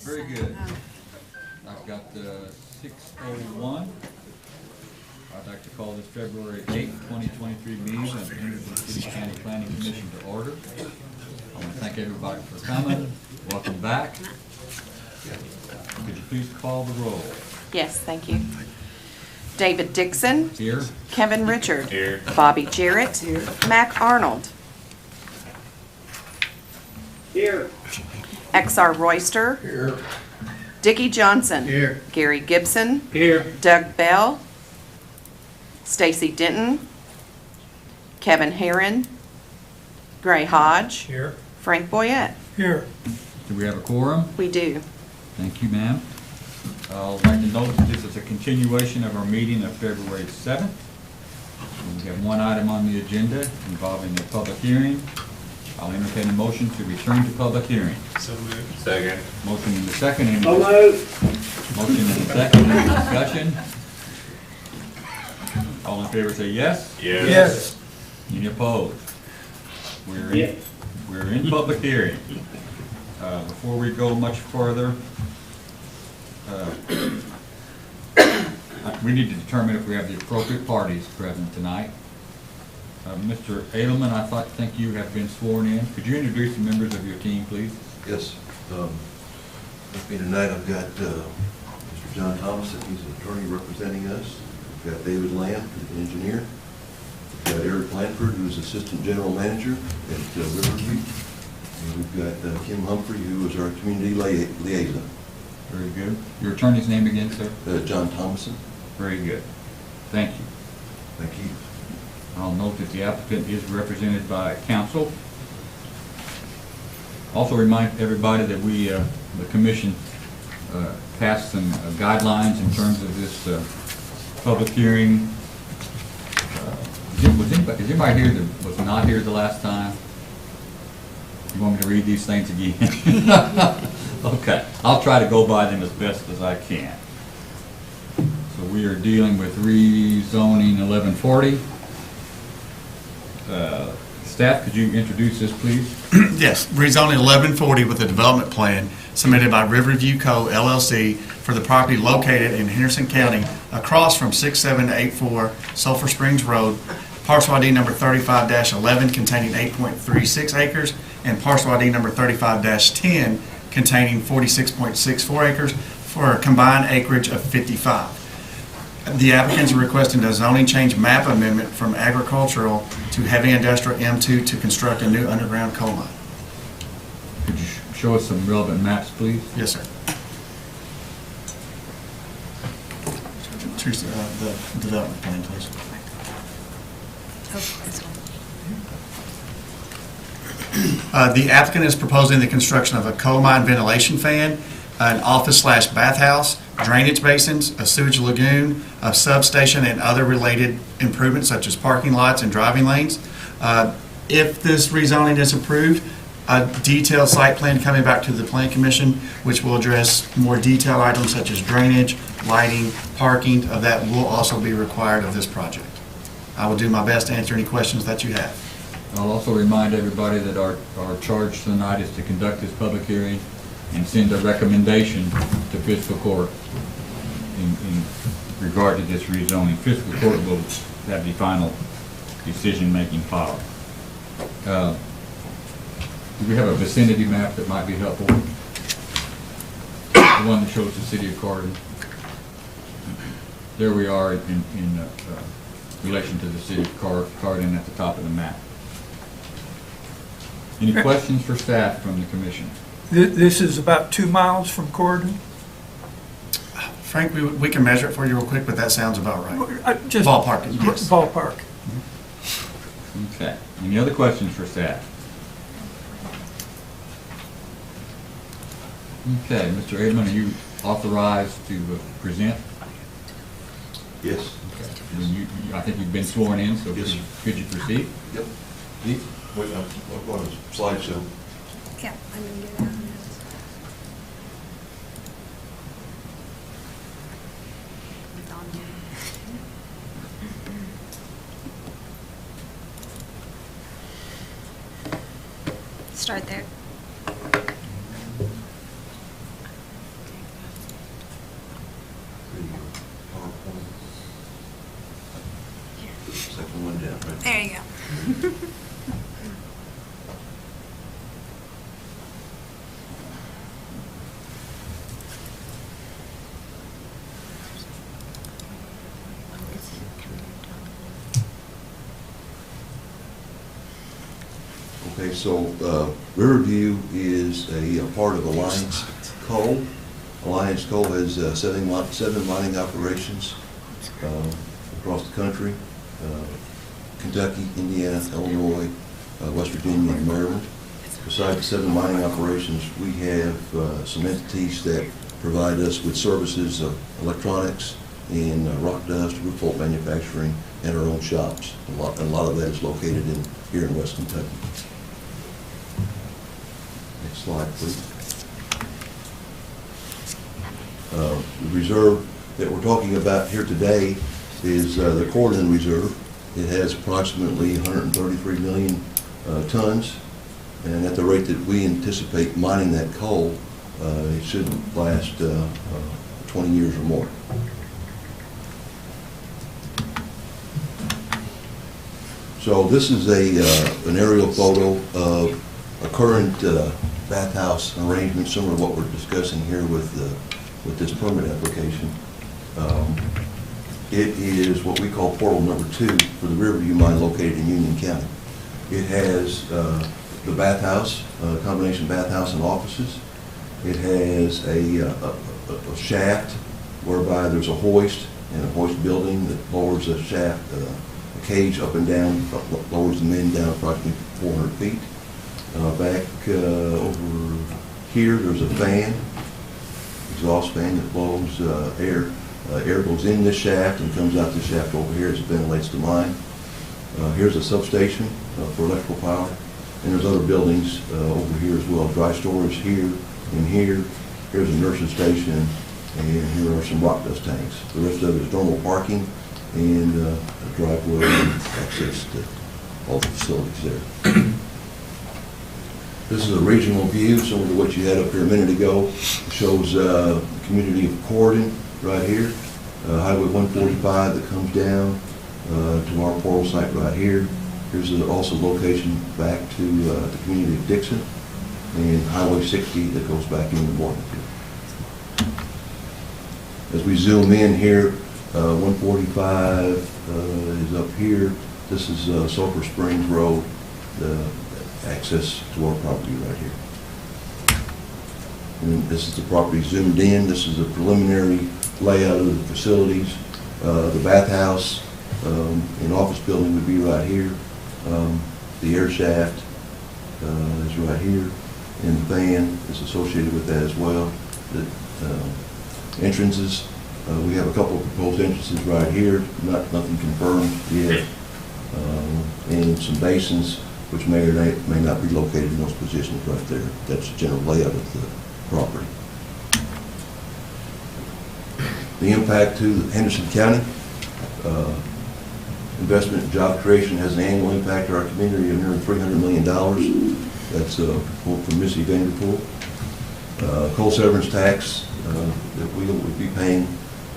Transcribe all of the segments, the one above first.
Very good. I've got 6:01. I'd like to call this February 8th, 2023 meeting of the Henderson City County Planning Commission to order. I want to thank everybody for coming. Welcome back. Could you please call the roll? Yes, thank you. David Dixon. Here. Kevin Richard. Here. Bobby Jarrett. Here. Mac Arnold. Here. XR Royster. Here. Dickie Johnson. Here. Gary Gibson. Here. Doug Bell. Stacy Denton. Kevin Herron. Gray Hodge. Here. Frank Boyette. Here. Do we have a quorum? We do. Thank you, ma'am. I'd like to note that this is a continuation of our meeting of February 7th. We have one item on the agenda involving a public hearing. I'll entertain a motion to return to public hearing. So moved. Second. Motion in the second. Any So moved. motion in the second. Any discussion? All in favor say yes. Yes. Yes. Any opposed? We're in public hearing. Before we go much further, we need to determine if we have the appropriate parties present tonight. Mr. Edelman, think you have been sworn in. Could you introduce the members of your team, please? Yes. With me tonight, I've got Mr. John Thompson, he's an attorney representing us. We've got David Lamb, who's an engineer. We've got Eric Blanford, who's assistant general manager at Riverview. And we've got Kim Humphrey, who is our community liaison. Very good. Your attorney's name again, sir? John Thompson. Very good. Thank you. Thank you. I'll note that the applicant is represented by counsel. Also remind everybody that we, the commission, passed some guidelines in terms of this public hearing. Is anybody here that was not here the last time? You want me to read these things again? Okay, I'll try to go by them as best as I can. So we are dealing with rezoning 1140. Staff, could you introduce this, please? Yes, rezoning 1140 with a development plan submitted by Riverview Co. LLC for the property located in Henderson County across from 6784 Sulphur Springs Road, parcel ID number 35-11 containing 8.36 acres and parcel ID number 35-10 containing 46.64 acres for a combined acreage of 55. The applicants are requesting a zoning change map amendment from agricultural to heavy industrial M2 to construct a new underground coal mine. Could you show us some relevant maps, please? Yes, sir. Teresa, the development plan, please. The applicant is proposing the construction of a coal mine ventilation fan, an office/bathhouse, drainage basins, a sewage lagoon, a substation, and other related improvements such as parking lots and driving lanes. If this rezoning is approved, a detailed site plan coming back to the Plan Commission, which will address more detailed items such as drainage, lighting, parking, of that will also be required of this project. I will do my best to answer any questions that you have. I'll also remind everybody that our charge tonight is to conduct this public hearing and send a recommendation to fiscal court in regard to this rezoning. Fiscal court will have the final decision-making power. Do we have a vicinity map that might be helpful? The one that shows the city of Carden. There we are in relation to the city of Carden at the top of the map. Any questions for staff from the commission? This is about 2 miles from Corden? Frank, we can measure it for you real quick, but that sounds about right. Just Ballpark, yes. Ballpark. Okay. Any other questions for staff? Okay, Mr. Edelman, are you authorized to present? Yes. I think you've been sworn in, so Yes, could you proceed? Yep. Please. Wait, I'm on a slideshow. Yeah, I'm gonna get it on this. It's on here. Start there. There you go. Okay, so Riverview is a part of Alliance Coal. Alliance Coal has seven mining operations across the country, Kentucky, Indiana, Illinois, West Virginia, and Maryland. Besides the 7 mining operations, we have some entities that provide us with services of electronics and rock dust, roof bolt manufacturing, and our own shops. A lot of that is located here in West Kentucky. Next slide, please. The reserve that we're talking about here today is the Corydon Reserve. It has approximately 133 million tons, and at the rate that we anticipate mining that coal, it should last 20 years or more. So this is an aerial photo of a current bathhouse arrangement, similar to what we're discussing here with this permit application. It is what we call portal number 2 for the Riverview mine located in Union County. It has the bathhouse, combination bathhouse and offices. It has a shaft whereby there's a hoist and a hoist building that lowers the shaft, a cage up and down, lowers the men down approximately 400 feet. Back over here, there's a fan, exhaust fan that blows air. Air goes in this shaft and comes out this shaft over here as it ventilates the mine. Here's a substation for electrical power, and there's other buildings over here as well. Dry storage here and here. Here's a nursing station, and here are some rock dust tanks. The rest of it is normal parking and a driveway and access to all the facilities there. This is a regional view, similar to what you had up here a minute ago. It shows the community of Corydon right here, Highway 145 that comes down to our portal site right here. Here's also location back to the community of Dixon, and Highway 60 that goes back into Morganton. As we zoom in here, 145 is up here. This is Sulphur Springs Road, the access to our property right here. And this is the property zoomed in. This is a preliminary layout of the facilities. The bathhouse and office building would be right here. The air shaft is right here, and the fan is associated with that as well. The entrances, we have a couple of proposed entrances right here, nothing confirmed yet, and some basins which may or may not be located in those positions right there. That's the general layout of the property. The impact to Henderson County, investment and job creation has an annual impact to our community of nearly $300 million. That's a quote from Missy Vanderpool. Coal severance tax that we would be paying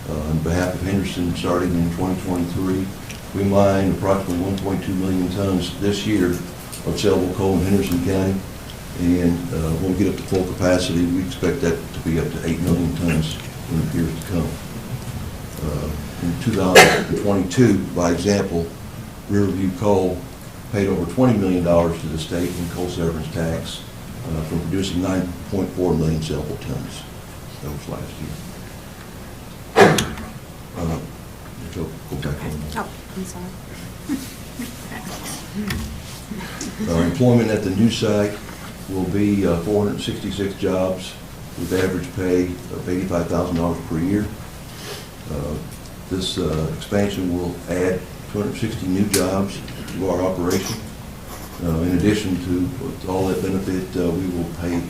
on behalf of Henderson starting in 2023. We mine approximately 1.2 million tons this year of sellable coal in Henderson County, and when we get up to full capacity, we expect that to be up to 8 million tons in the years to come. In 2022, by example, Riverview Coal paid over $20 million to the state in coal severance tax from producing 9.4 million sellable tons. That was last year. Go back on. Oh, I'm sorry. Our employment at the new site will be 466 jobs with average pay of $85,000 per year. This expansion will add 260 new jobs to our operation. In addition to all that benefit, we will pay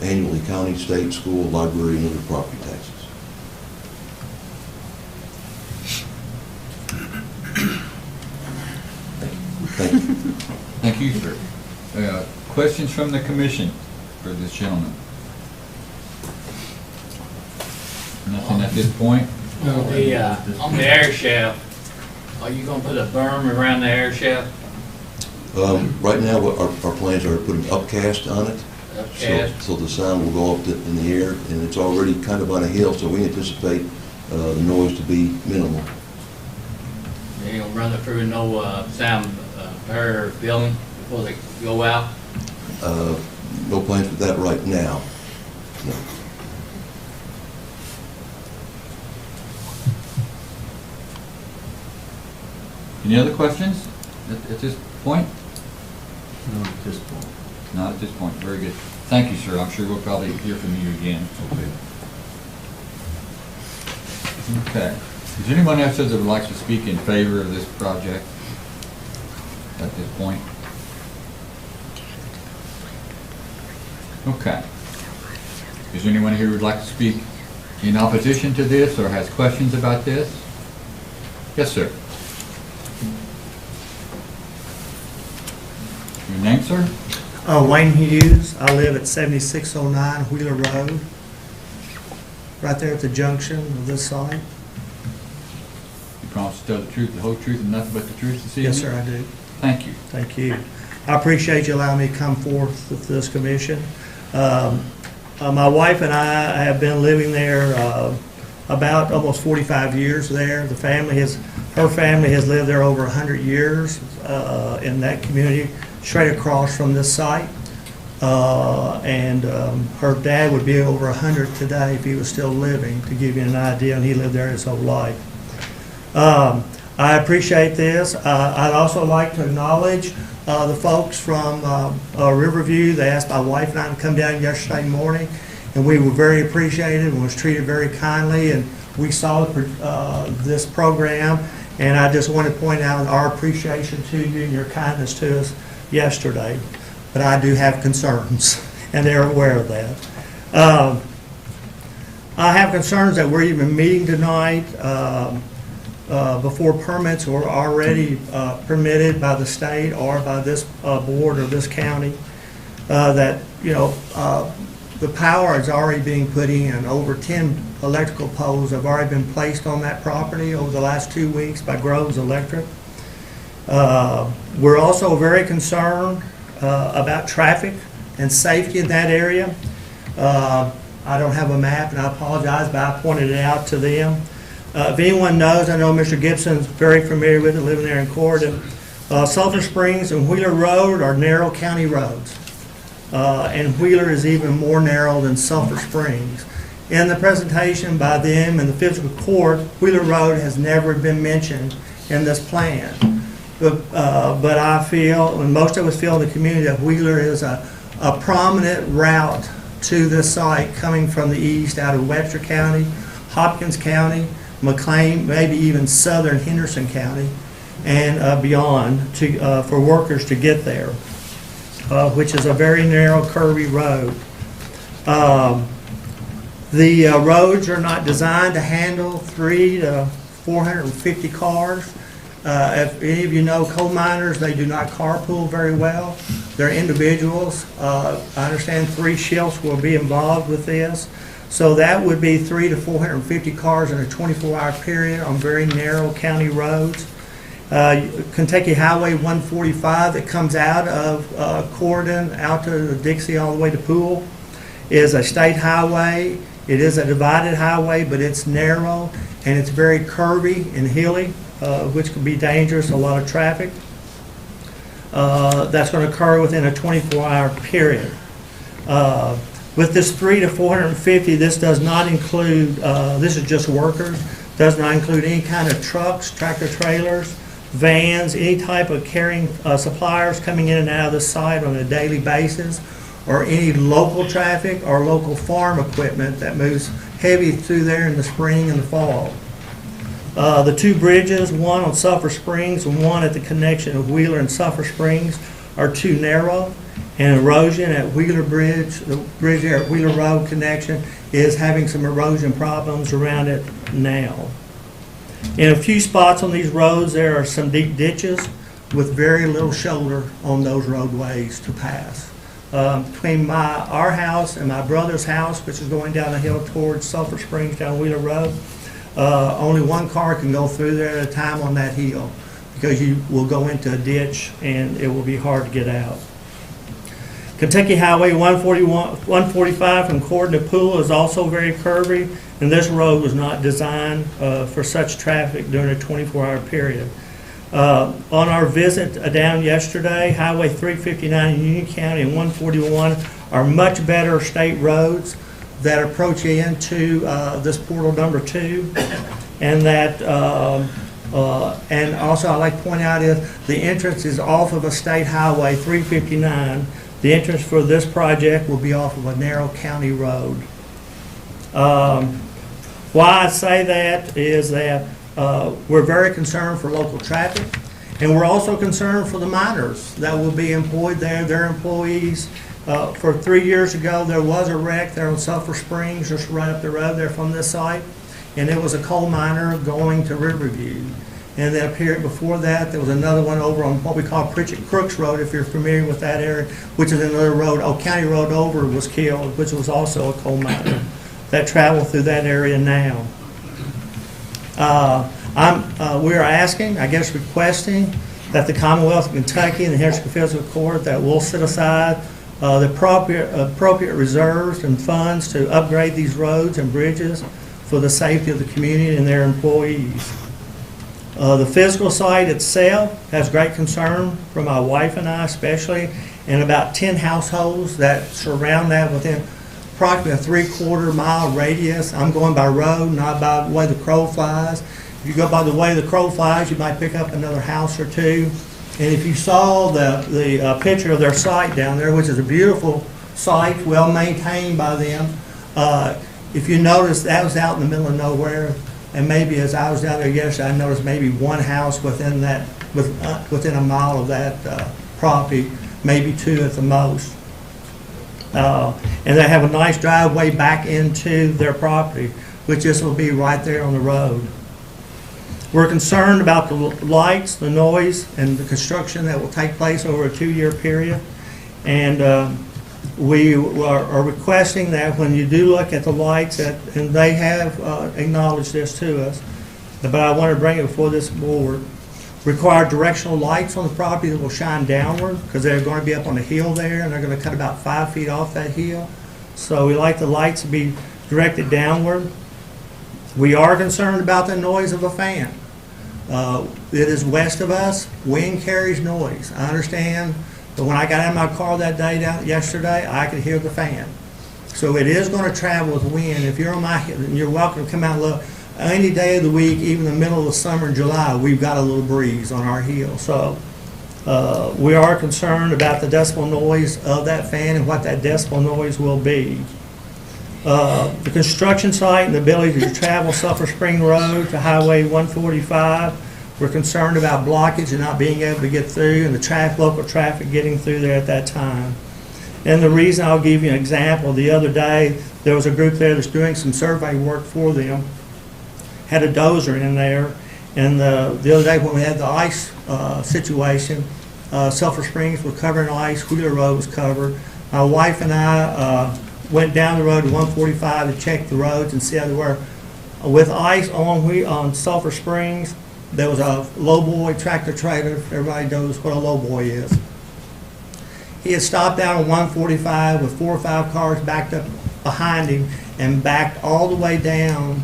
annually county, state, school, library, and other property taxes. Thank you. Thank you, sir. Questions from the commission for this gentleman? Nothing at this point? On the air shaft, Are you gonna put a berm around the air shaft? Right now, what our plans are putting upcast on it. Upcast? So the sound will go up in the air, and it's already kind of on a hill, so we anticipate the noise to be minimal. You gonna run it through no sound barrier building before they go out? No plans for that right now. No. Any other questions at this point? Not at this point. Not at this point. Very good. Thank you, sir. I'm sure we'll probably hear from you again. Okay. Is there anyone else that would like to speak in favor of this project at this point? Okay. Is there anyone here who would like to speak in opposition to this or has questions about this? Yes, sir. Your name, sir? Wayne Hughes. I live at 7609 Wheeler Road, right there at the junction of this site. You promise to tell the truth, the whole truth, and nothing but the truth this evening? Yes, sir, I do. Thank you. Thank you. I appreciate you allowing me to come forth with this commission. My wife and I have been living there about almost 45 years there. Her family has lived there over 100 years in that community, straight across from this site. And her dad would be over 100 today if he was still living, to give you an idea, and he lived there his whole life. I appreciate this. I'd also like to acknowledge the folks from Riverview. They asked my wife and I to come down yesterday morning, and we were very appreciative and was treated very kindly, and we saw this program, and I just want to point out our appreciation to you and your kindness to us yesterday. But I do have concerns, and they're aware of that. I have concerns that we're even meeting tonight before permits were already permitted by the state or by this board or this county, that, you know, the power is already being put in. Over 10 electrical poles have already been placed on that property over the last 2 weeks by Groves Electric. We're also very concerned about traffic and safety in that area. I don't have a map, and I apologize, but I pointed it out to them. If anyone knows, I know Mr. Gibson's very familiar with it, living there in Corydon. Sulphur Springs and Wheeler Road are narrow county roads. And Wheeler is even more narrow than Sulphur Springs. In the presentation by them in the physical court, Wheeler Road has never been mentioned in this plan. But I feel, and most of us feel in the community, that Wheeler is a prominent route to this site coming from the east out of Webster County, Hopkins County, McLean, maybe even southern Henderson County, and beyond for workers to get there, which is a very narrow, curvy road. The roads are not designed to handle 300 to 450 cars. If any of you know coal miners, they do not carpool very well. They're individuals. I understand 3 shifts will be involved with this. So that would be 300 to 450 cars in a 24-hour period on very narrow county roads. Kentucky Highway 145 that comes out of Corydon out to Dixie all the way to Poole is a state highway. It is a divided highway, but it's narrow and it's very curvy and hilly, which can be dangerous, a lot of traffic. That's going to occur within a 24-hour period. With this 300 to 450, this does not include, this is just workers, does not include any kind of trucks, tractor trailers, vans, any type of carrying suppliers coming in and out of the site on a daily basis, or any local traffic or local farm equipment that moves heavy through there in the spring and the fall. The 2 bridges, one on Sulphur Springs and one at the connection of Wheeler and Sulphur Springs, are too narrow, and erosion at Wheeler Bridge, the bridge there at Wheeler Road connection, is having some erosion problems around it now. In a few spots on these roads, there are some deep ditches with very little shoulder on those roadways to pass. Between our house and my brother's house, which is going down the hill towards Sulphur Springs down Wheeler Road, only one car can go through there at a time on that hill, because you will go into a ditch and it will be hard to get out. Kentucky Highway 145 from Corden to Pool is also very curvy, and this road was not designed for such traffic during a 24-hour period. On our visit down yesterday, Highway 359 in Union County and 141 are much better state roads that approach into this portal number 2, and that and also I'd like to point out is the entrance is off of a state highway 359. The entrance for this project will be off of a narrow county road. Why I say that is that we're very concerned for local traffic, and we're also concerned for the miners that will be employed there, their employees. For 3 years ago, there was a wreck there on Sulphur Springs, just right up the road there from this site, and it was a coal miner going to Riverview. And then a period before that, there was another one over on what we call Pritchett Crooks Road, if you're familiar with that area, which is another road. County Road over was killed, which was also a coal miner that traveled through that area now. We are asking, I guess requesting, that the Commonwealth of Kentucky and the Henderson Physical Court that will set aside the appropriate reserves and funds to upgrade these roads and bridges for the safety of the community and their employees. The physical site itself has great concern for my wife and I especially, and about 10 households that surround that within approximately a 3/4 mile radius. I'm going by road, not by the way the crow flies. If you go by the way the crow flies, you might pick up another house or two. And if you saw the picture of their site down there, which is a beautiful site, well maintained by them, if you notice, that was out in the middle of nowhere. And maybe as I was down there yesterday, I noticed maybe one house within that, within a mile of that property, maybe 2 at the most. And they have a nice driveway back into their property, which this will be right there on the road. We're concerned about the lights, the noise, and the construction that will take place over a 2-year period. And we are requesting that when you do look at the lights, and they have acknowledged this to us, but I want to bring it before this board, require directional lights on the property that will shine downward, because they're going to be up on the hill there, and they're going to cut about 5 feet off that hill. So we like the lights to be directed downward. We are concerned about the noise of a fan. It is west of us. Wind carries noise. I understand. But when I got in my car that day yesterday, I could hear the fan. So it is going to travel with wind. If you're on my hill, you're welcome to come out and look. Any day of the week, even in the middle of the summer in July, we've got a little breeze on our hill. So we are concerned about the decibel noise of that fan and what that decibel noise will be. The construction site and the ability to travel Sulphur Spring Road to Highway 145. We're concerned about blockage and not being able to get through, and the local traffic getting through there at that time. And the reason, I'll give you an example. The other day, there was a group there that's doing some survey work for them, had a dozer in there, and the other day when we had the ice situation, Sulphur Springs was covered in ice, Wheeler Road was covered. My wife and I went down the road to 145 to check the roads and see how they were. With ice on Sulphur Springs, there was a lowboy tractor trailer. Everybody knows what a lowboy is. He had stopped out on 145 with 4 or 5 cars backed up behind him and backed all the way down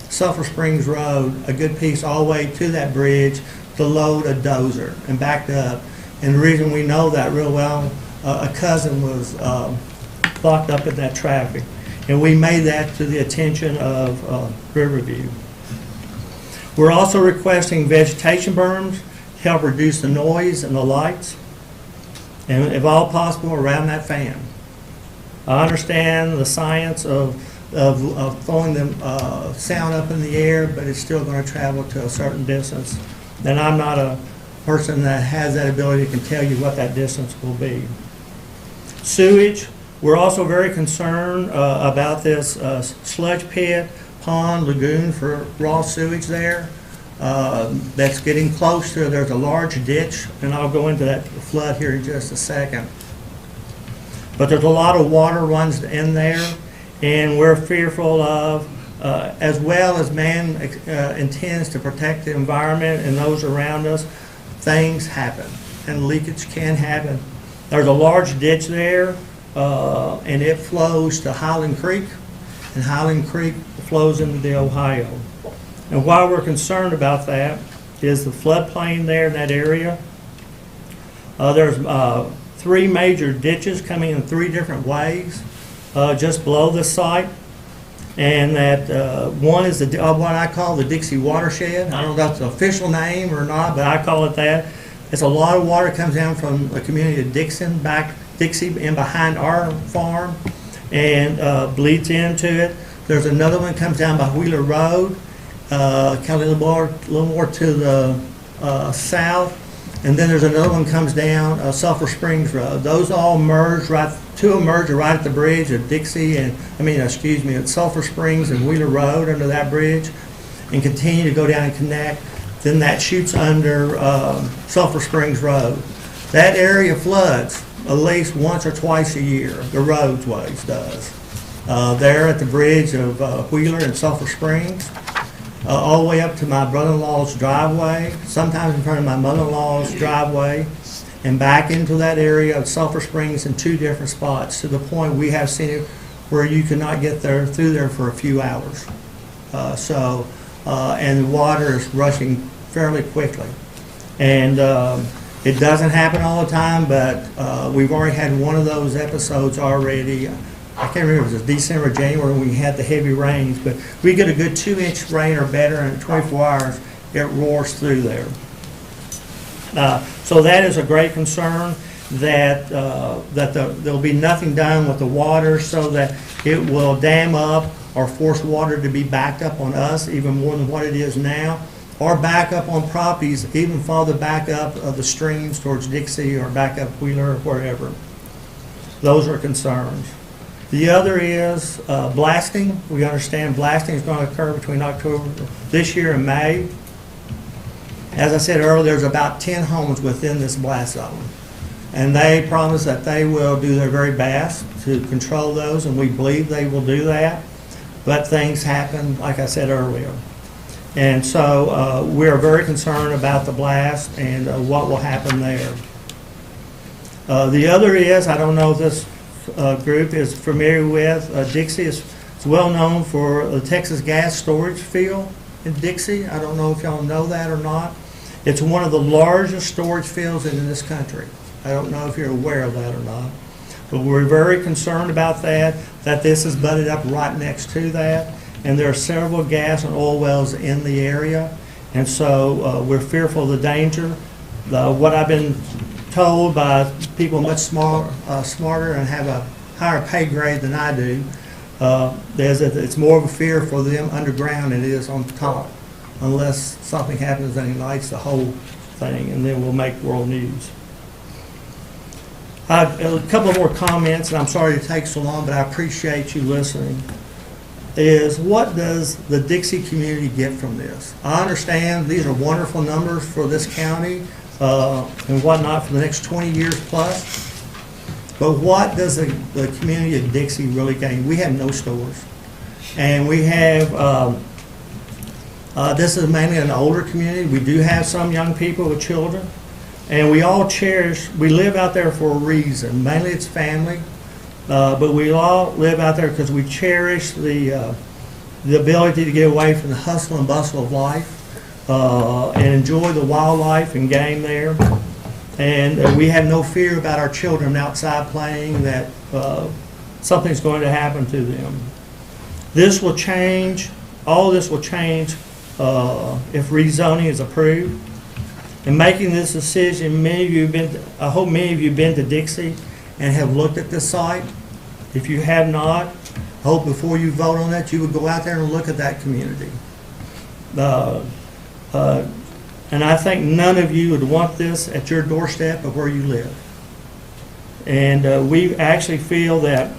Sulphur Springs Road, a good piece all the way to that bridge to load a dozer, and backed up. And the reason we know that real well, a cousin was locked up in that traffic. And we made that to the attention of Riverview. We're also requesting vegetation berms to help reduce the noise and the lights, and if all possible, around that fan. I understand the science of throwing the sound up in the air, but it's still going to travel to a certain distance. And I'm not a person that has that ability to tell you what that distance will be. Sewage, we're also very concerned about this sludge pit, pond, lagoon for raw sewage there. That's getting close to, there's a large ditch, and I'll go into that flood here in just a second. But there's a lot of water runs in there, and we're fearful of as well as man intends to protect the environment and those around us, things happen, and leakage can happen. There's a large ditch there, and it flows to Highland Creek, and Highland Creek flows into the Ohio. And why we're concerned about that is the floodplain there in that area. There's 3 major ditches coming in 3 different ways just below the site. And that one is what I call the Dixie watershed. I don't know if that's the official name or not, but I call it that. It's a lot of water comes down from the community of Dixie in behind our farm and bleeds into it. There's another one comes down by Wheeler Road, kind of a little more to the south. And then there's another one comes down Sulphur Springs Road. Those all merge right, 2 of them merge right at the bridge of Dixie and, at Sulphur Springs and Wheeler Road under that bridge and continue to go down and connect. Then that shoots under Sulphur Springs Road. That area floods at least once or twice a year, the roadways does. There at the bridge of Wheeler and Sulphur Springs. All the way up to my brother-in-law's driveway, sometimes in front of my mother-in-law's driveway, and back into that area of Sulphur Springs in 2 different spots, to the point we have seen it where you cannot get through there for a few hours. And the water is rushing fairly quickly. And it doesn't happen all the time, but we've already had one of those episodes already. I can't remember if it was December, January, when we had the heavy rains, but we get a good 2-inch rain or better, and in 24 hours, it roars through there. So that is a great concern, that there'll be nothing done with the water so that it will dam up or force water to be backed up on us even more than what it is now, or back up on properties even farther back up of the streams towards Dixie or back up Wheeler or wherever. Those are concerns. The other is blasting. We understand blasting is going to occur between October this year and May. As I said earlier, there's about 10 homes within this blast zone. And they promise that they will do their very best to control those, and we believe they will do that. But things happen, like I said earlier. And so we are very concerned about the blast and what will happen there. The other is, I don't know if this group is familiar with, Dixie is well known for the Texas gas storage field in Dixie. I don't know if y'all know that or not. It's one of the largest storage fields in this country. I don't know if you're aware of that or not. But we're very concerned about that this is butted up right next to that. And there are several gas and oil wells in the area. And so we're fearful of the danger. What I've been told by people much smarter and have a higher pay grade than I do, is that it's more of a fear for them underground than it is on top, unless something happens and ignites the whole thing, and then we'll make world news. A couple more comments, and I'm sorry to take so long, but I appreciate you listening. Is what does the Dixie community get from this? I understand these are wonderful numbers for this county and whatnot for the next 20 years plus. But what does the community of Dixie really gain? We have no stores. And we have, this is mainly an older community. We do have some young people with children. And we all we live out there for a reason. Mainly it's family. But we all live out there because we cherish the ability to get away from the hustle and bustle of life. And enjoy the wildlife and game there. And we have no fear about our children outside playing that something's going to happen to them. This will change, all this will change if rezoning is approved. In making this decision, I hope many of you have been to Dixie and have looked at this site. If you have not, I hope before you vote on that, you would go out there and look at that community. And I think none of you would want this at your doorstep of where you live. And we actually feel that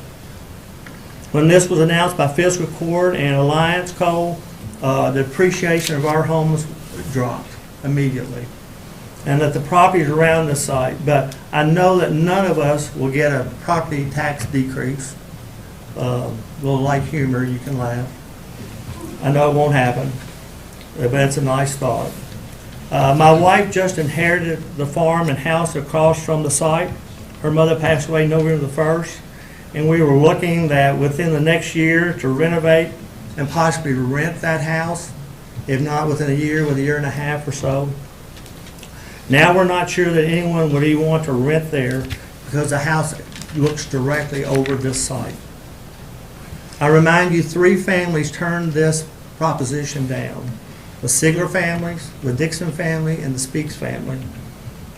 when this was announced by Fiscal Court and Alliance Coal, the appreciation of our homes dropped immediately. And that the properties around the site, but I know that none of us will get a property tax decrease. A little light humor, you can laugh. I know it won't happen, but it's a nice thought. My wife just inherited the farm and house across from the site. Her mother passed away November the 1st, and we were looking that within the next year to renovate and possibly rent that house, if not within a year, with a year and a half or so. Now we're not sure that anyone would even want to rent there because the house looks directly over this site. I remind you, 3 families turned this proposition down. The Sigler families, the Dixon family, and the Speaks family.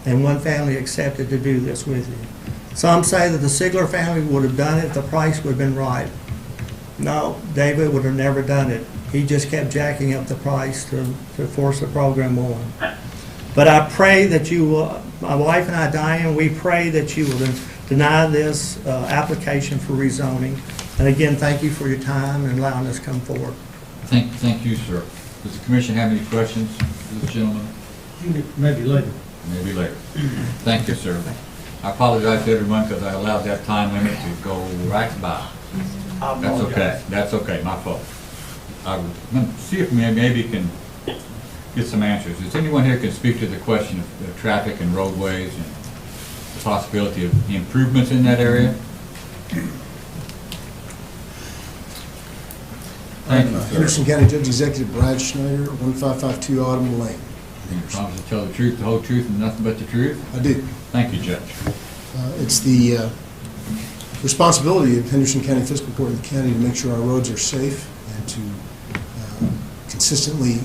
And 1 family accepted to do this with you. Some say that the Sigler family would have done it if the price would have been right. No, David would have never done it. He just kept jacking up the price to force the program on. But I pray that you will, my wife and I, Diane, we pray that you will deny this application for rezoning. And again, thank you for your time and allowing us to come forward. Thank you, sir. Does the commission have any questions for this gentleman? Maybe later. Maybe later. Thank you, sir. I apologize to everyone because I allowed that time limit to go right by. That's okay. That's okay. My fault. I will see if maybe can get some answers. Is anyone here can speak to the question of traffic and roadways and the possibility of improvements in that area? Thank you, sir. Henderson County Judge Executive Brad Schneider, 1552 Autumn Lane. You promise to tell the truth, the whole truth, and nothing but the truth? I do. Thank you, Judge. It's the responsibility of Henderson County Fiscal Court and the county to make sure our roads are safe and to consistently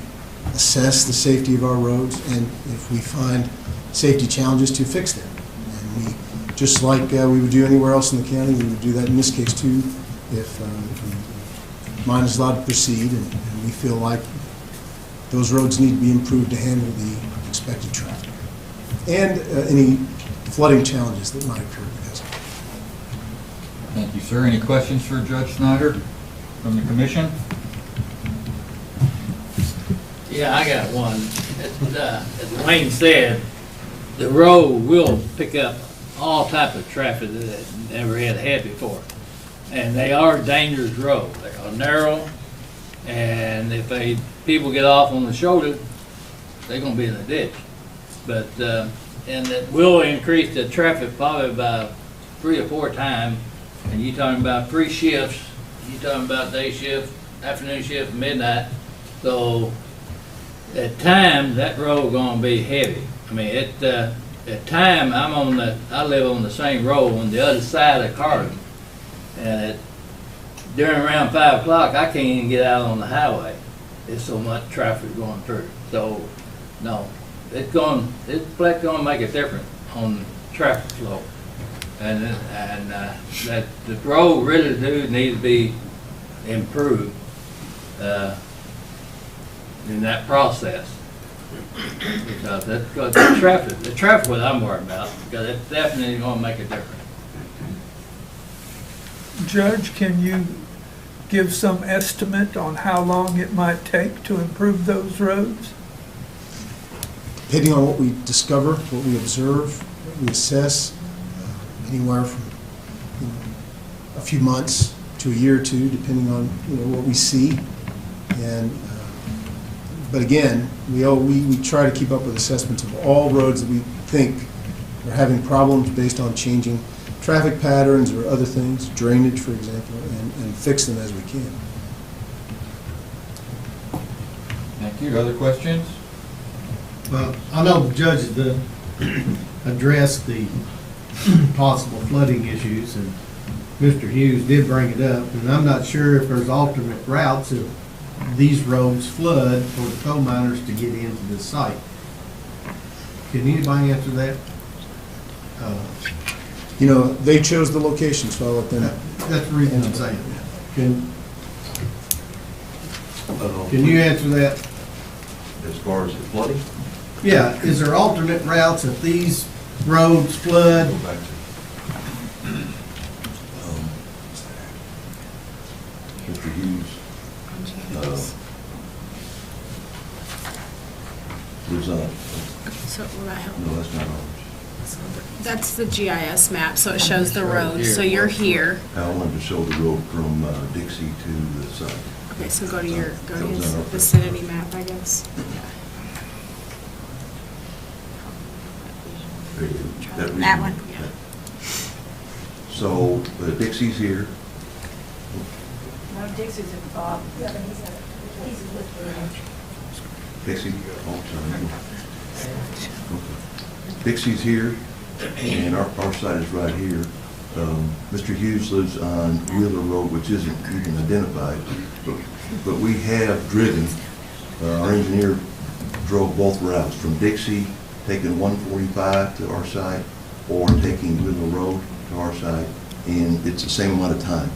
assess the safety of our roads, and if we find safety challenges, to fix them. And we, just like we would do anywhere else in the county, we would do that in this case too, if mine is allowed to proceed and we feel like those roads need to be improved to handle the expected traffic and any flooding challenges that might occur because of it. Thank you, sir. Any questions for Judge Snyder from the commission? Yeah, I got one. As Wayne said, the road will pick up all type of traffic that it never had before. And they are dangerous roads. They are narrow, and if people get off on the shoulder, they're gonna be in the ditch. But, and it will increase the traffic probably about 3 or 4 times. And you're talking about 3 shifts, you're talking about day shift, afternoon shift, midnight. So at times, that road gonna be heavy. I mean, at time, I live on the same road on the other side of Carter. And during around 5 o'clock, I can't even get out on the highway. There's so much traffic going through. So, no, it's gonna make a difference on traffic flow. And that the road really do need to be improved in that process. Because the traffic what I'm worried about, because it's definitely gonna make a difference. Judge, can you give some estimate on how long it might take to improve those roads? Depending on what we discover, what we observe, what we assess, anywhere from a few months to a year or 2, depending on what we see. And but again, we try to keep up with assessments of all roads that we think are having problems based on changing traffic patterns or other things, drainage, for example, and fix them as we can. Thank you. Other questions? Well, I know the judge addressed the possible flooding issues, and Mr. Hughes did bring it up, and I'm not sure if there's alternate routes if these roads flood for the coal miners to get into this site. Can anybody answer that? They chose the location, so I'll let them. That's the reason I'm saying. Can you answer that? As far as the flooding? Yeah, is there alternate routes if these roads flood? Go back to Mr. Hughes. There's So no, that's not ours. that's the GIS map, so it shows the road. So you're here. I wanted to show the road from Dixie to the site. Okay, so go to your, go to That was his on our- vicinity map, I guess. That one. Yeah. So Dixie's here. No, Dixie's at Bob. Yeah, but he's with Dixie, oh, sorry. Okay. Dixie's here, and our site is right here. Mr. Hughes lives on Wheeler Road, which isn't even identified, but we have driven, our engineer drove both routes, from Dixie, taking 145 to our site, or taking Wheeler Road to our site, and it's the same amount of time.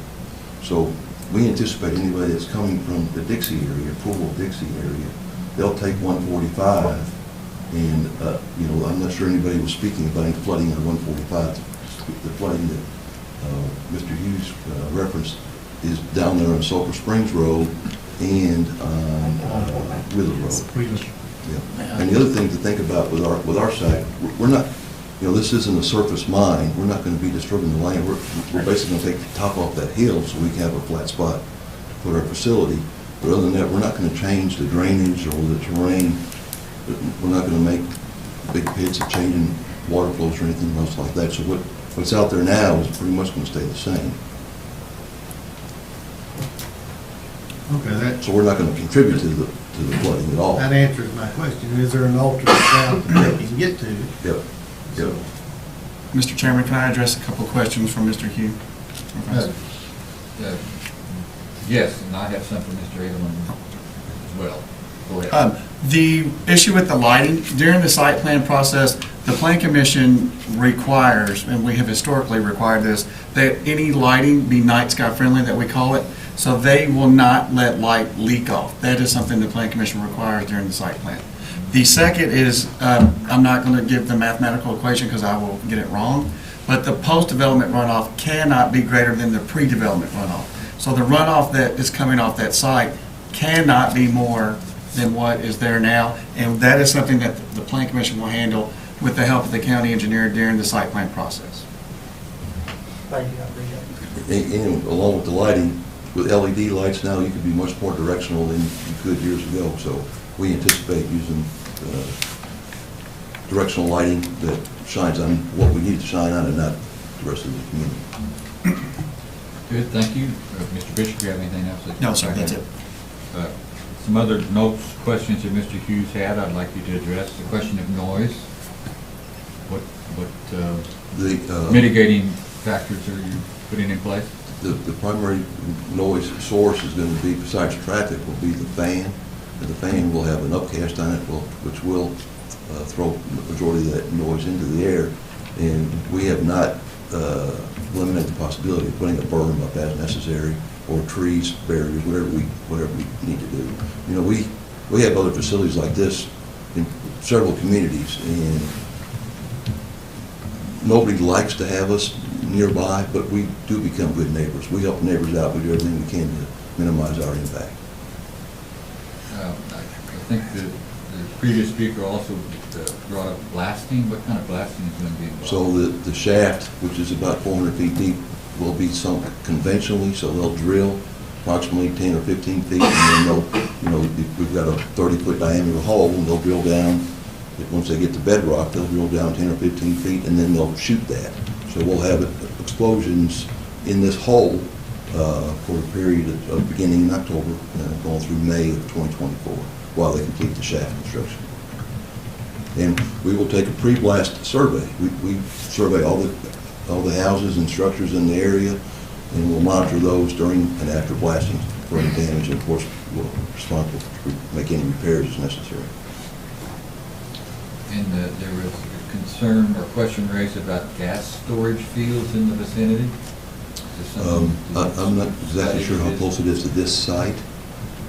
So we anticipate anybody that's coming from the Dixie area, Pool Dixie area, they'll take 145, and, I'm not sure anybody was speaking about any flooding on 145. The flooding that Mr. Hughes referenced is down there on Sulphur Springs Road and on Wheeler Road. Yeah. And the other thing to think about with our site, we're not, this isn't a surface mine. We're not going to be disturbing the land. We're basically going to take the top off that hill so we can have a flat spot for our facility. But other than that, we're not going to change the drainage or the terrain. We're not going to make big pits of changing water flows or anything else like that. So what's out there now is pretty much going to stay the same. Okay, So we're not going to contribute to the flooding at all. that answers my question. Is there an alternate route that they can get to? Yep. Yep. Mr. Chairman, can I address a couple of questions from Mr. Hugh? Yes, and I have some for Mr. Edelman as well. Go ahead. The issue with the lighting, during the site plan process, the Plan Commission requires, and we have historically required this, that any lighting be night sky friendly, that we call it. So they will not let light leak off. That is something the Plan Commission requires during the site plan. The second is, I'm not going to give the mathematical equation because I will get it wrong, but the post-development runoff cannot be greater than the pre-development runoff. So the runoff that is coming off that site cannot be more than what is there now, and that is something that the Plan Commission will handle with the help of the county engineer during the site plan process. Thank you, I appreciate it. And along with the lighting, with LED lights now, you can be much more directional than you could years ago. So we anticipate using directional lighting that shines on what we need to shine on and not the rest of the community. Good, thank you. Mr. Bishop, do you have anything else? No, sir, that's it. Some other notes, questions that Mr. Hughes had, I'd like you to address. The question of noise. What mitigating factors are you putting in place? The primary noise source is going to be, besides traffic, will be the fan. And the fan will have an upcast on it, which will throw the majority of that noise into the air. And we have not eliminated the possibility of putting a berm up as necessary, or trees, barriers, whatever we need to do. We have other facilities like this in several communities, and nobody likes to have us nearby, but we do become good neighbors. We help neighbors out. We do everything we can to minimize our impact. I think the previous speaker also brought up blasting. What kind of blasting is going to be involved? So the shaft, which is about 400 feet deep, will be sunk conventionally, so they'll drill approximately 10 or 15 feet, and then they'll, we've got a 30-foot diameter hole, and they'll drill down. Once they get to bedrock, they'll drill down 10 or 15 feet, and then they'll shoot that. So we'll have explosions in this hole for a period of beginning in October, going through May of 2024, while they complete the shaft construction. And we will take a pre-blast survey. We survey all the houses and structures in the area, and we'll monitor those during and after blasting for any damage, and of course, we're responsible to make any repairs as necessary. And there was a concern or question raised about gas storage fields in the vicinity. I'm not exactly sure how close it is to this site,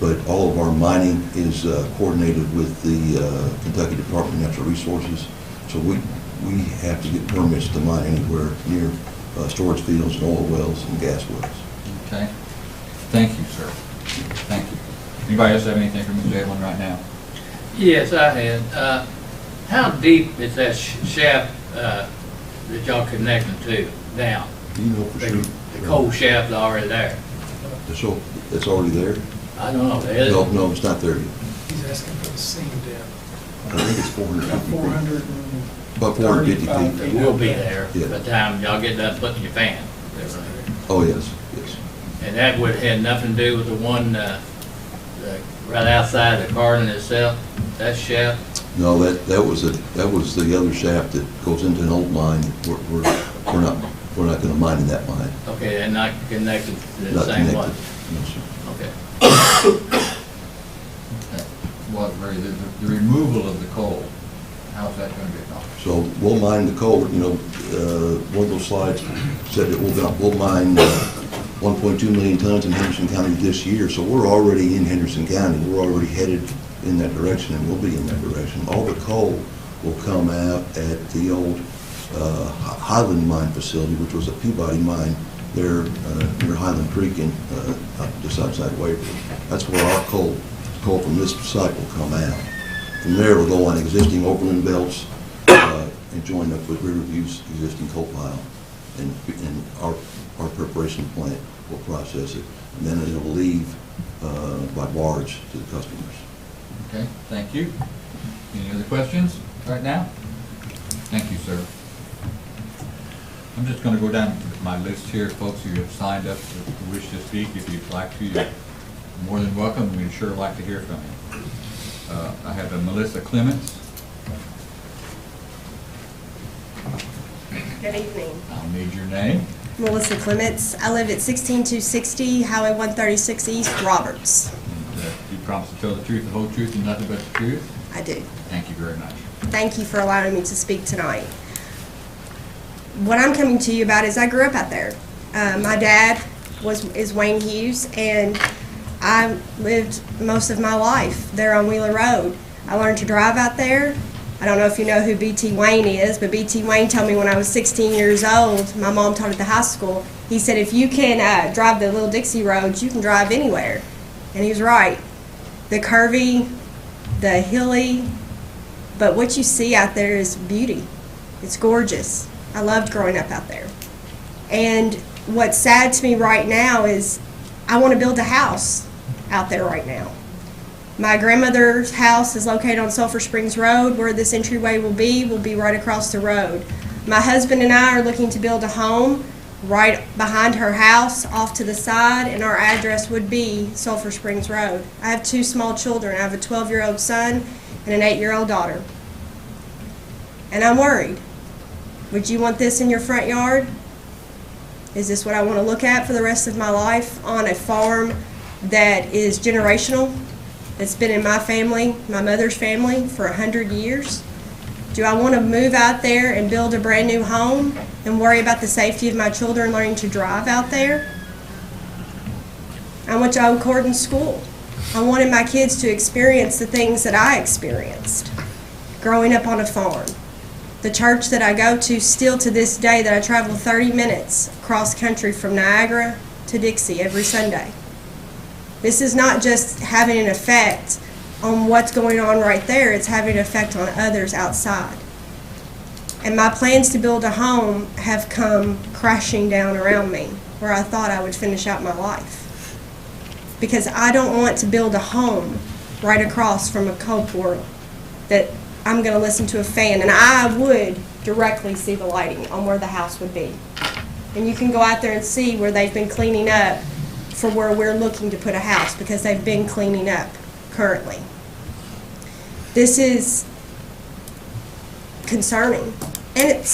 but all of our mining is coordinated with the Kentucky Department of Natural Resources. So we have to get permits to mine anywhere near storage fields and oil wells and gas wells. Okay. Thank you, sir. Thank you. Anybody else have anything for Mr. Edelman right now? Yes, I had. How deep is that shaft that y'all connecting to down? Do you know for sure? The coal shaft's already there. So it's already there? I don't know, is No, it? no, it's not there yet. He's asking for the seam depth. I think it's 450 feet. 400 About 450 feet. It will be there Yeah. by the time y'all get done putting your fan. Oh, yes, yes. And that would have nothing to do with the one, right outside the garden itself, that shaft? No, that was the other shaft that goes into an old mine. We're not gonna mine in that mine. Okay, and not connected to the Not same connected. one? No, sir. Okay. What, Ray, the removal of the coal, how's that gonna be accomplished? So we'll mine the coal, one of those slides said that we'll mine 1.2 million tons in Henderson County this year. So we're already in Henderson County. We're already headed in that direction, and we'll be in that direction. All the coal will come out at the old Highland Mine facility, which was a Peabody mine there near Highland Creek and just outside Waverly. That's where our coal from this site will come out. From there, we'll go on existing overland belts and join up with Riverview's existing coal pile. And our preparation plant will process it. And then it'll leave by barge to the customers. Okay, thank you. Any other questions right now? Thank you, sir. I'm just gonna go down my list here, folks who have signed up to wish to speak. If you'd like to, you're more than welcome. We'd sure like to hear from you. I have Melissa Clements. Good evening. I'll need your name. Melissa Clements. I live at 16260 Highway 136 East, Roberts. And, you promise to tell the truth, the whole truth, and nothing but the truth? I do. Thank you very much. Thank you for allowing me to speak tonight. What I'm coming to you about is I grew up out there. My dad is Wayne Hughes, and I lived most of my life there on Wheeler Road. I learned to drive out there. I don't know if you know who B.T. Wayne is, but B.T. Wayne told me when I was 16 years old, my mom taught at the high school, he said, if you can drive the little Dixie roads, you can drive anywhere. And he was right. The curvy, the hilly, but what you see out there is beauty. It's gorgeous. I loved growing up out there. And what's sad to me right now is I want to build a house out there right now. My grandmother's house is located on Sulphur Springs Road. Where this entryway will be right across the road. My husband and I are looking to build a home right behind her house off to the side, and our address would be Sulphur Springs Road. I have two small children. I have a 12-year-old son and an 8-year-old daughter. And I'm worried. Would you want this in your front yard? Is this what I want to look at for the rest of my life on a farm that is generational? It's been in my family, my mother's family, for 100 years. Do I want to move out there and build a brand new home and worry about the safety of my children learning to drive out there? I went to Old Cordon School. I wanted my kids to experience the things that I experienced growing up on a farm. The church that I go to still to this day, that I travel 30 minutes cross country from Niagara to Dixie every Sunday. This is not just having an effect on what's going on right there, it's having an effect on others outside. And my plans to build a home have come crashing down around me, where I thought I would finish out my life. Because I don't want to build a home right across from a coal port that I'm going to listen to a fan, and I would directly see the lighting on where the house would be. And you can go out there and see where they've been cleaning up for where we're looking to put a house, because they've been cleaning up currently. This is concerning, and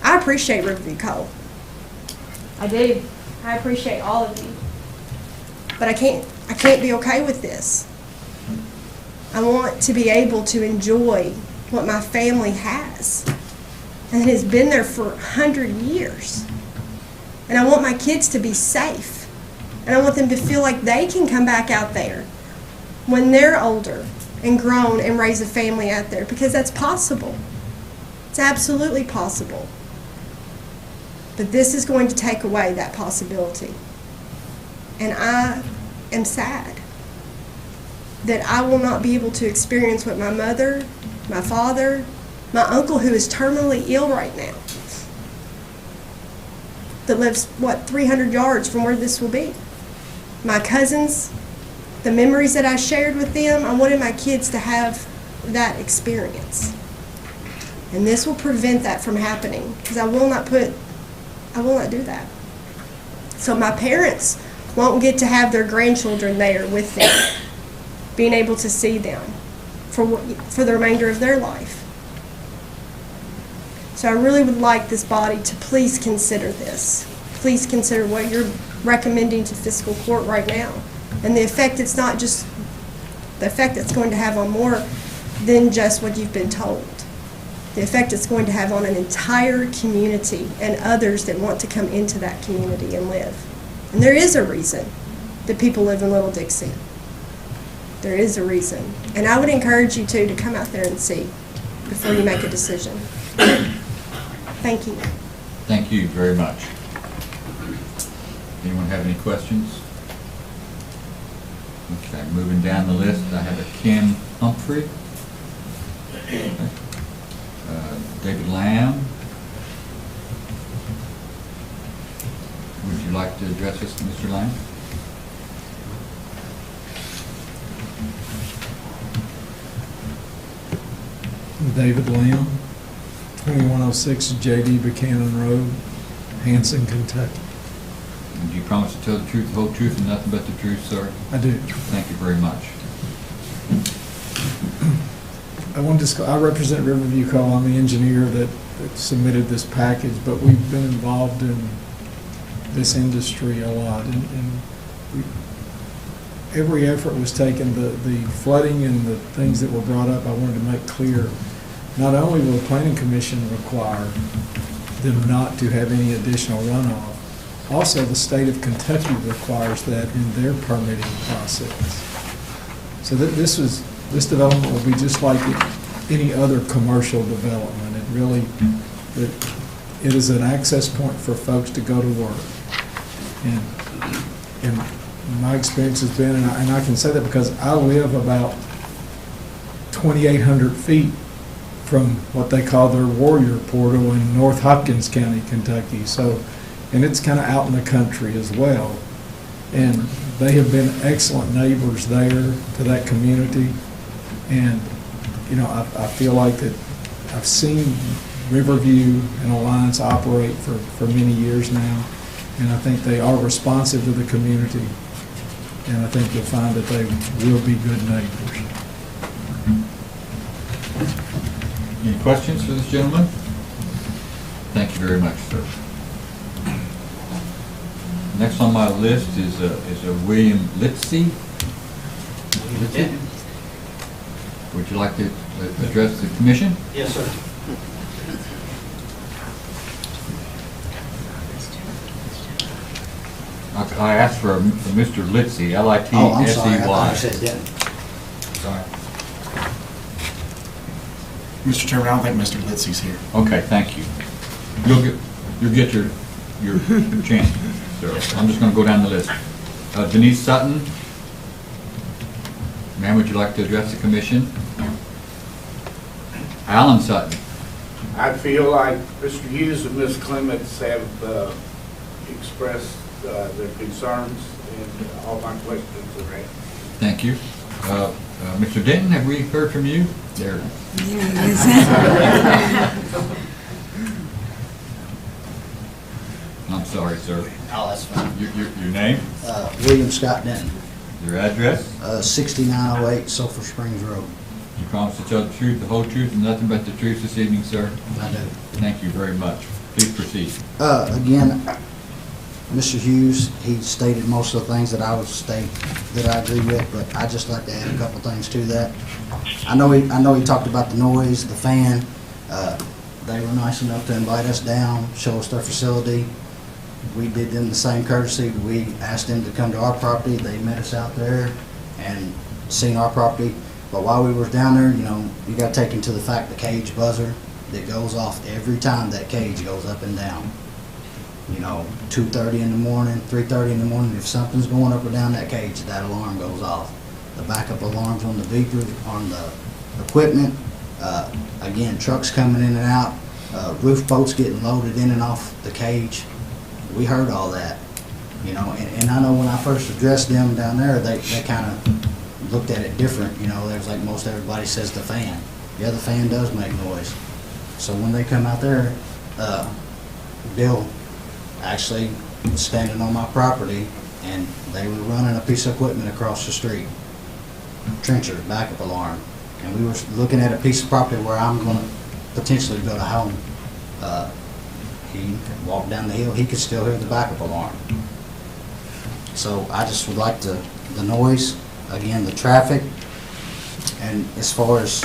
I appreciate Riverview Coal. I do. I appreciate all of you. But I can't be okay with this. I want to be able to enjoy what my family has, and it has been there for 100 years. And I want my kids to be safe, and I want them to feel like they can come back out there when they're older and grown and raise a family out there, because that's possible. It's absolutely possible. But this is going to take away that possibility. And I am sad that I will not be able to experience what my mother, my father, my uncle, who is terminally ill right now, that lives, 300 yards from where this will be. My cousins the memories that I shared with them, I wanted my kids to have that experience. And this will prevent that from happening, because I will not do that. So my parents won't get to have their grandchildren there with them, being able to see them for the remainder of their life. So I really would like this body to please consider this. Please consider what you're recommending to fiscal court right now, and the effect it's not just the effect it's going to have on more than just what you've been told. The effect it's going to have on an entire community and others that want to come into that community and live. And there is a reason that people live in Little Dixie. There is a reason. And I would encourage you to come out there and see before you make a decision. Thank you. Thank you very much. Anyone have any questions? Okay, moving down the list, I have a Ken Humphrey. David Lamb. Would you like to address this, Mr. Lamb? David Lamb, 2106 J.D. Buchanan Road, Henderson, Kentucky. And do you promise to tell the truth, the whole truth, and nothing but the truth, sir? I do. Thank you very much. I represent Riverview Coal. I'm the engineer that submitted this package, but we've been involved in this industry a lot, and every effort was taken. The flooding and the things that were brought up, I wanted to make clear, not only will the Planning Commission require them not to have any additional runoff, also the state of Kentucky requires that in their permitting process. So this development will be just like any other commercial development. It is an access point for folks to go to work. And my experience has been, and I can say that because I live about 2,800 feet from what they call their Warrior Portal in North Hopkins County, Kentucky. So, and it's kind of out in the country as well. And they have been excellent neighbors there to that community. And, you know, I feel like that I've seen Riverview and Alliance operate for many years now. And I think they are responsive to the community. And I think you'll find that they will be good neighbors. Any questions for this gentleman? Thank you very much, sir. Next on my list is a William Litzy. Would you like to address the commission? Yes, sir. I asked for Mr. Litzy, L-I-T-S-E-Y. Oh, I'm sorry. I said that. Sorry. Mr. Chairman, I don't think Mr. Litzy's here. Okay, thank you. You'll get your chance, sir. I'm just going to go down the list. Denise Sutton. Ma'am, would you like to address the commission? Alan Sutton. I feel like Mr. Hughes and Ms. Clements have expressed their concerns, and all my questions are answered. Thank you. Mr. Denton, have we heard from you? There. I'm sorry, sir. Oh, that's fine. Your name? William Scott Denton, Your address? 6908 Sulphur Springs Road. You promise to tell the truth, the whole truth, and nothing but the truth this evening, sir? I do. Thank you very much. Please proceed. Again, Mr. Hughes, he stated most of the things that I would state that I agree with, but I'd just like to add a couple things to that. I know he talked about the noise, the fan. They were nice enough to invite us down, show us their facility. We did them the same courtesy. We asked them to come to our property. They met us out there and seen our property. But while we were down there, you know, you got to take into the fact the cage buzzer that goes off every time that cage goes up and down. You know, 2:30 in the morning, 3:30 in the morning, if something's going up or down that cage, that alarm goes off. The backup alarms on the beeper, on the equipment, again, trucks coming in and out, roof bolts getting loaded in and off the cage. We heard all that. you know, and I know when I first addressed them down there, they kind of looked at it different, you know, there's like most everybody says the fan. Yeah, the fan does make noise. So when they come out there, Bill actually was standing on my property and they were running a piece of equipment across the street. Trencher, backup alarm. And we were looking at a piece of property where I'm gonna potentially build a home. He walked down the hill, he could still hear the backup alarm. So I just would like the noise, again, the traffic, and as far as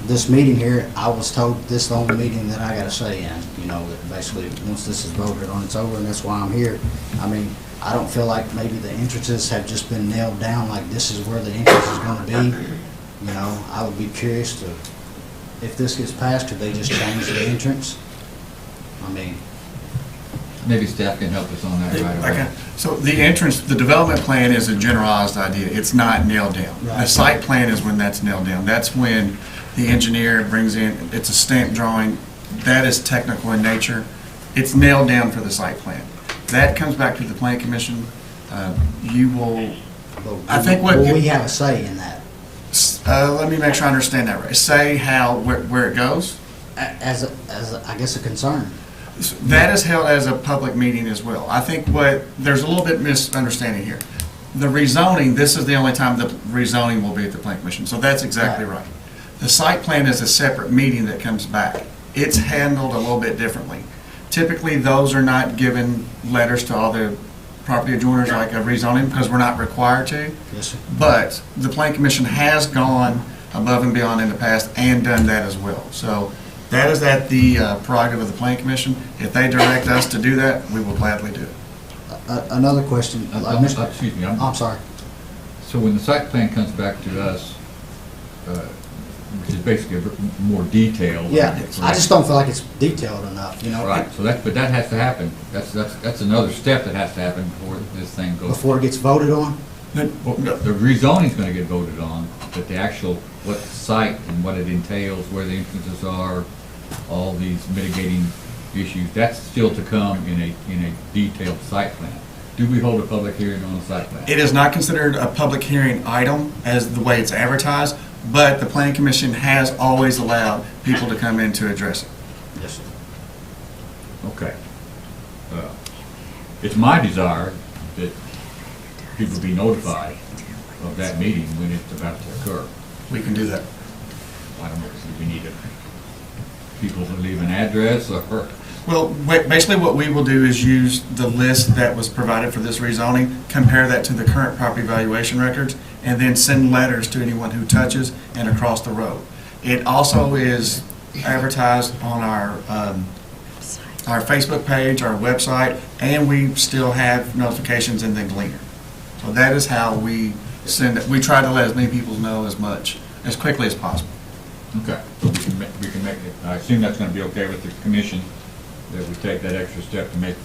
this meeting here, I was told this is the only meeting that I got a say in, you know, that basically, once this is voted on, it's over, and that's why I'm here. I mean, I don't feel like maybe the entrances have just been nailed down, like this is where the entrance is gonna be. You know, I would be curious to, if this gets passed, could they just change the entrance? I mean, Maybe staff can help us on that right away. Okay. So the entrance, the development plan is a generalized idea. It's not nailed down. The Right. site plan is when that's nailed down. That's when the engineer brings in, it's a stamp drawing. That is technical in nature. It's nailed down for the site plan. That comes back to the plan commission. You will, I think what. will we have a say in that? Let me make sure I understand that right. Say how, where it goes? As I guess, a concern. That is held as a public meeting as well. I think there's a little bit misunderstanding here. The rezoning, this is the only time the rezoning will be at the plan commission, so that's exactly right. The site plan is a separate meeting that comes back. It's handled a little bit differently. Typically, those are not given letters to all the property adjoiners like a rezoning because we're not required to. Yes, sir. But the plan commission has gone above and beyond in the past and done that as well. So that is at the prerogative of the plan commission. If they direct us to do that, we will gladly do it. Another question. Excuse me. I'm sorry. So when the site plan comes back to us, which is basically more detailed. Yeah, I just don't feel like it's detailed enough, you know? Right, so but that has to happen. That's another step that has to happen before this thing goes. Before it gets voted on? The rezoning's gonna get voted on, but the actual, what the site and what it entails, where the entrances are, all these mitigating issues, that's still to come in a detailed site plan. Do we hold a public hearing on the site plan? It is not considered a public hearing item as the way it's advertised, but the planning commission has always allowed people to come in to address it. Yes, sir. Okay. It's my desire that people be notified of that meeting when it's about to occur. We can do that. I don't know, do we need people to leave an address or? Well, basically what we will do is use the list that was provided for this rezoning, compare that to the current property valuation records, and then send letters to anyone who touches and across the road. It also is advertised on our Facebook page, our website, and we still have notifications in the Gleaner. So that is how we send it. We try to let as many people know as quickly as possible. Okay, so we can make it, I assume that's gonna be okay with the commission, that we take that extra step to make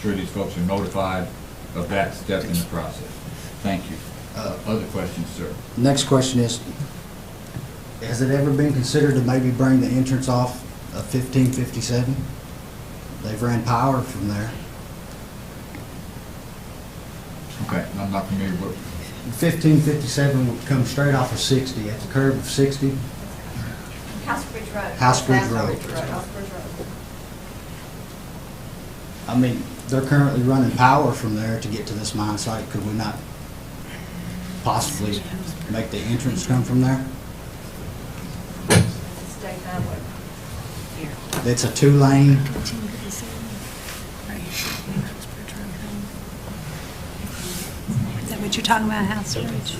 sure these folks are notified of that step in the process. Thank you. Other questions, sir? Next question is, has it ever been considered to maybe bring the entrance off of 1557? They've ran power from there. Okay, I'm not familiar with. 1557 would come straight off of 60, at the curve of 60. Housebridge Road. Housebridge Road. Housebridge Road. I mean, they're currently running power from there to get to this mine site. Could we not possibly make the entrance come from there? State highway. It's a 2-lane. Is that what you're talking about, Housebridge?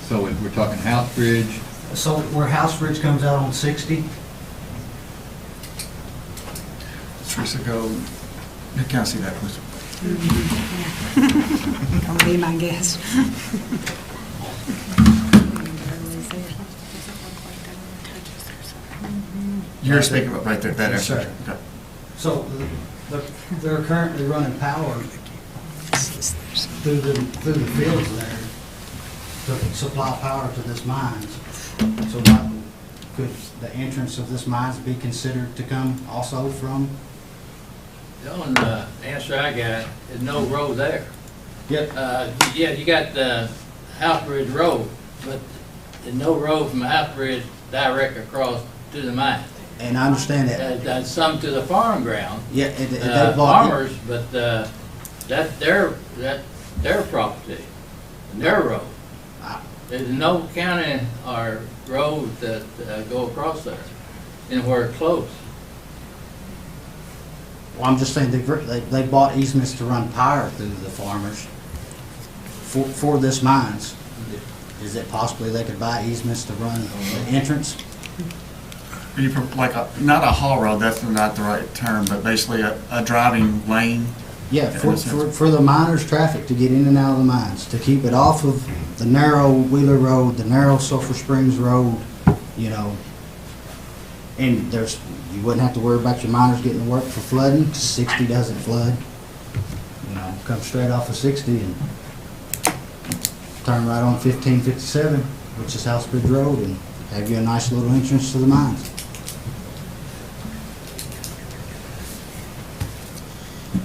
So we're talking Housebridge. So where Housebridge comes out on 60, Teresa, go, can I see that, please? Don't be my guest. You're speaking about right there, that Yes, intersection. sir. Okay. so they're currently running power through the fields there to supply power to this mines. So could the entrance of this mines be considered to come also from The only answer I got is no road there. Yeah. Yeah, you got the House Bridge Road, but there's no road from House Bridge direct across to the mine. And I understand that. That's some to the farm ground. Yeah, and they bought. Farmers, but that's their property, their road. There's no county or road that go across there, anywhere close. Well, I'm just saying, they bought easements to run power through the farmers for this mines. Is it possibly they could buy easements to run the entrance? Like not a haul road, that's not the right term, but basically a driving lane. Yeah, for the miners' traffic to get in and out of the mines, to keep it off of the narrow Wheeler Road, the narrow Sulphur Springs Road, you know. And you wouldn't have to worry about your miners getting to work for flooding, 'cause 60 doesn't flood. You know, come straight off of 60 and turn right on 1557, which is House Bridge Road, and have you a nice little entrance to the mines.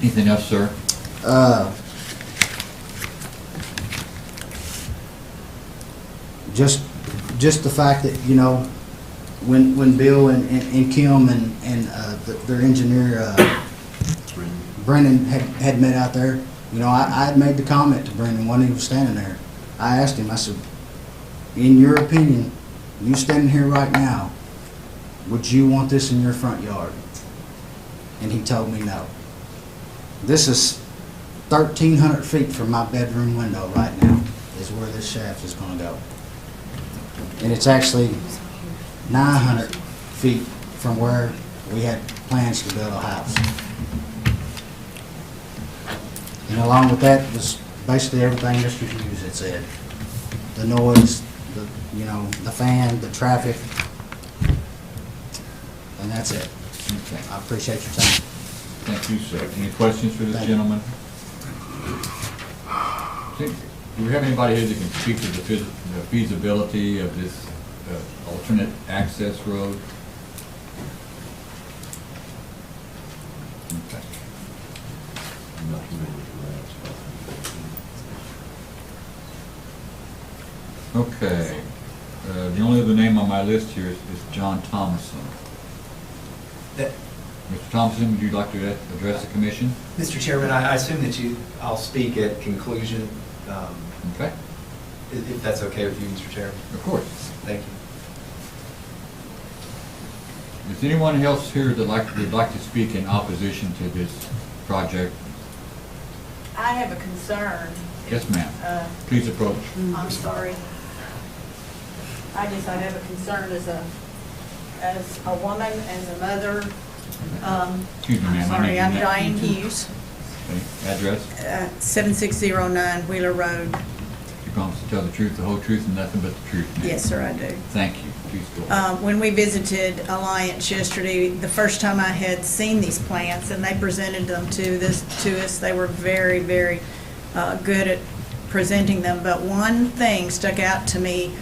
Anything else, sir? Just the fact that, you know, when Bill and Kim and their engineer, Brendan had met out there, you know, I had made the comment to Brendan when he was standing there. I asked him, I said, in your opinion, you standing here right now, would you want this in your front yard? And he told me no. This is 1,300 feet from my bedroom window right now is where this shaft is going to go. And it's actually 900 feet from where we had plans to build a house. And along with that was basically everything Mr. Hughes had said. The noise, the fan, the traffic, and that's it. Okay. I appreciate your time. Thank you, sir. Any questions for this gentleman? Do we have anybody here that can speak to the feasibility of this alternate access road? Okay. I'm not familiar with Okay. The only other name on my list here is John Thomason. Mr. Thompson, would you like to address the commission? Mr. Chairman, I assume that I'll speak at conclusion. Okay. If that's okay with you, Mr. Chairman. Of course. Thank you. Is anyone else here that would like to speak in opposition to this project? I have a concern. Yes, ma'am. Please approach. I'm sorry. I have a concern as a woman, as a mother. Excuse me, ma'am. Sorry, I'm Diane Hughes, Okay. Address? 7609 Wheeler Road. You promise to tell the truth, the whole truth, and nothing but the truth, ma'am? Yes, sir, I do. Thank you. Please go ahead. When we visited Alliance yesterday, the first time I had seen these plants and they presented them to us, they were very, very good at presenting them. But one thing stuck out to me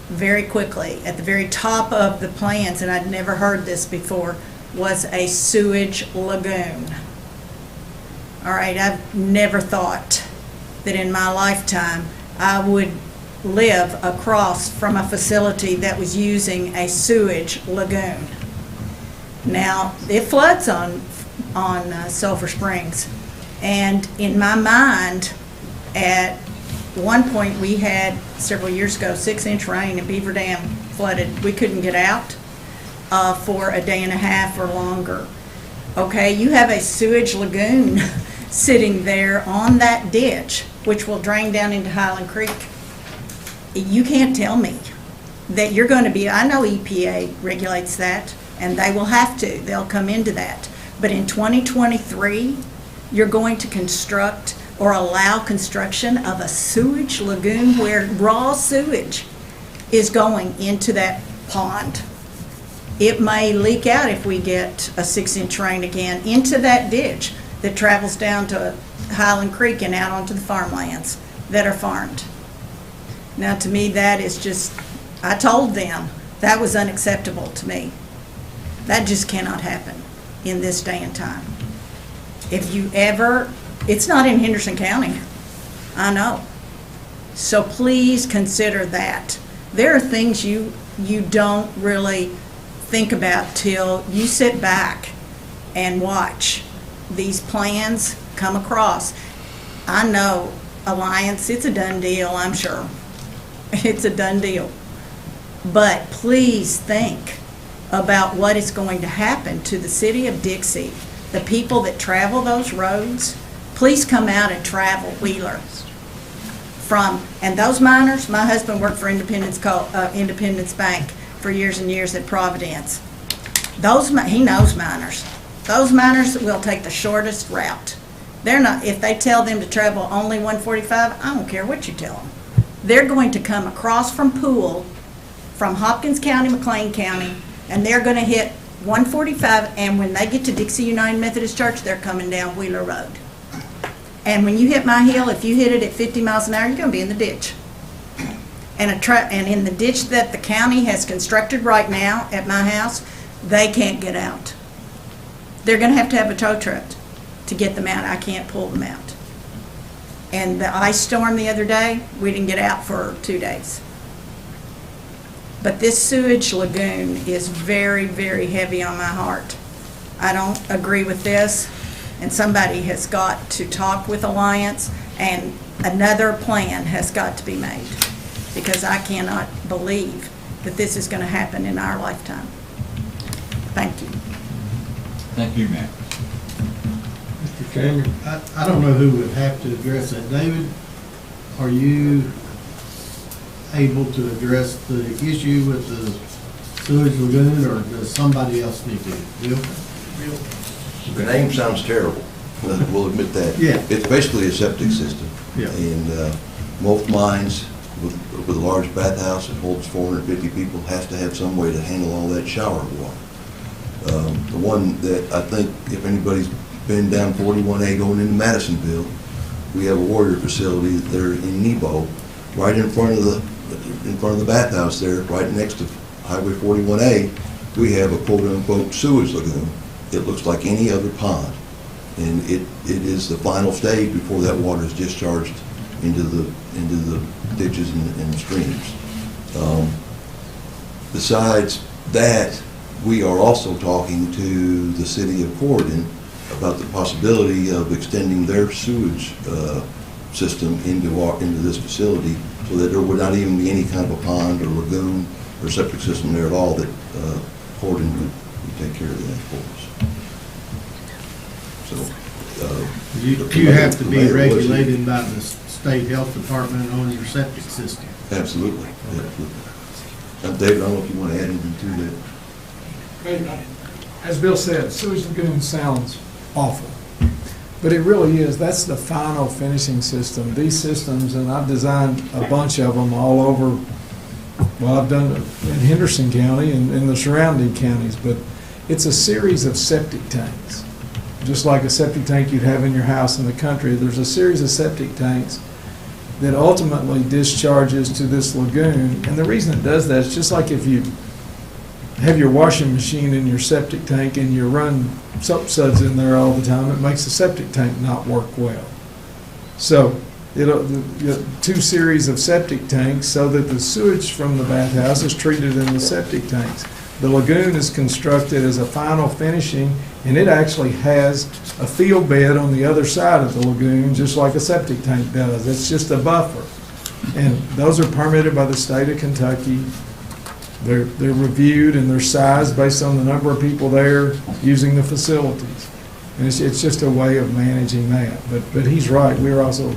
very quickly. At the very top of the plans, and I'd never heard this before, was a sewage lagoon. All right, I've never thought that in my lifetime I would live across from a facility that was using a sewage lagoon. Now, it floods on Sulphur Springs, and in my mind, at one point we had, several years ago, 6-inch rain and Beaver Dam flooded. We couldn't get out for a day and a half or longer. Okay, you have a sewage lagoon sitting there on that ditch, which will drain down into Highland Creek. You can't tell me that you're going to be, I know EPA regulates that, and they will have to. They'll come into that. But in 2023, you're going to construct or allow construction of a sewage lagoon where raw sewage is going into that pond. It may leak out if we get a 6-inch rain again into that ditch that travels down to Highland Creek and out onto the farmlands that are farmed. Now, to me, that is just, I told them that was unacceptable to me. That just cannot happen in this day and time. if you ever, it's not in Henderson County, I know. So please consider that. There are things you don't really think about till you sit back and watch these plans come across. I know Alliance, it's a done deal, I'm sure. It's a done deal. But please think about what is going to happen to the city of Dixie, the people that travel those roads. Please come out and travel Wheeler. And those miners, my husband worked for Independence Bank for years and years at Providence. He knows miners. Those miners will take the shortest route. They're not, if they tell them to travel only 145, I don't care what you tell them. They're going to come across from Poole, from Hopkins County, McLean County, and they're going to hit 145, and when they get to Dixie United Methodist Church, they're coming down Wheeler Road. And when you hit my hill, if you hit it at 50 miles an hour, you're going to be in the ditch. And in the ditch that the county has constructed right now at my house, they can't get out. They're going to have a tow truck to get them out. I can't pull them out. And the ice storm the other day, we didn't get out for 2 days. But this sewage lagoon is very, very heavy on my heart. I don't agree with this, and somebody has got to talk with Alliance, and another plan has got to be made, because I cannot believe that this is going to happen in our lifetime. Thank you. Thank you, ma'am. Mr. Chairman, I don't know who would have to address that. David, are you able to address the issue with the sewage lagoon, or does somebody else need to? Bill? The name sounds terrible. We'll admit that. Yeah. It's basically a septic system. Yeah. And most mines with a large bathhouse that holds 450 people has to have some way to handle all that shower water. The one that I think, if anybody's been down 41A going into Madisonville, we have a Warrior facility there in Nebo, right in front of the bathhouse there, right next to Highway 41A. We have a quote-unquote sewage lagoon. It looks like any other pond, and it is the final stage before that water is discharged into the ditches and streams. Besides that, we are also talking to the city of Corydon about the possibility of extending their sewage system into this facility, so that there would not even be any kind of a pond or lagoon or septic system there at all, that Corydon would take care of that for us. So You have to be regulated by the state health department on your septic system. Absolutely. David, I don't know if you want to add anything to that. As Bill said, sewage lagoon sounds awful, but it really is. That's the final finishing system. These systems, and I've designed a bunch of them all over. Well, I've done it in Henderson County and in the surrounding counties, but it's a series of septic tanks. Just like a septic tank you'd have in your house in the country, there's a series of septic tanks that ultimately discharges to this lagoon. And the reason it does that is just like if you have your washing machine in your septic tank and you run soap suds in there all the time, it makes the septic tank not work well. So two series of septic tanks so that the sewage from the bathhouse is treated in the septic tanks. The lagoon is constructed as a final finishing, and it actually has a field bed on the other side of the lagoon, just like a septic tank does. It's just a buffer. And those are permitted by the state of Kentucky. They're reviewed and they're sized based on the number of people there using the facilities. And it's just a way of managing that. But he's right. We're also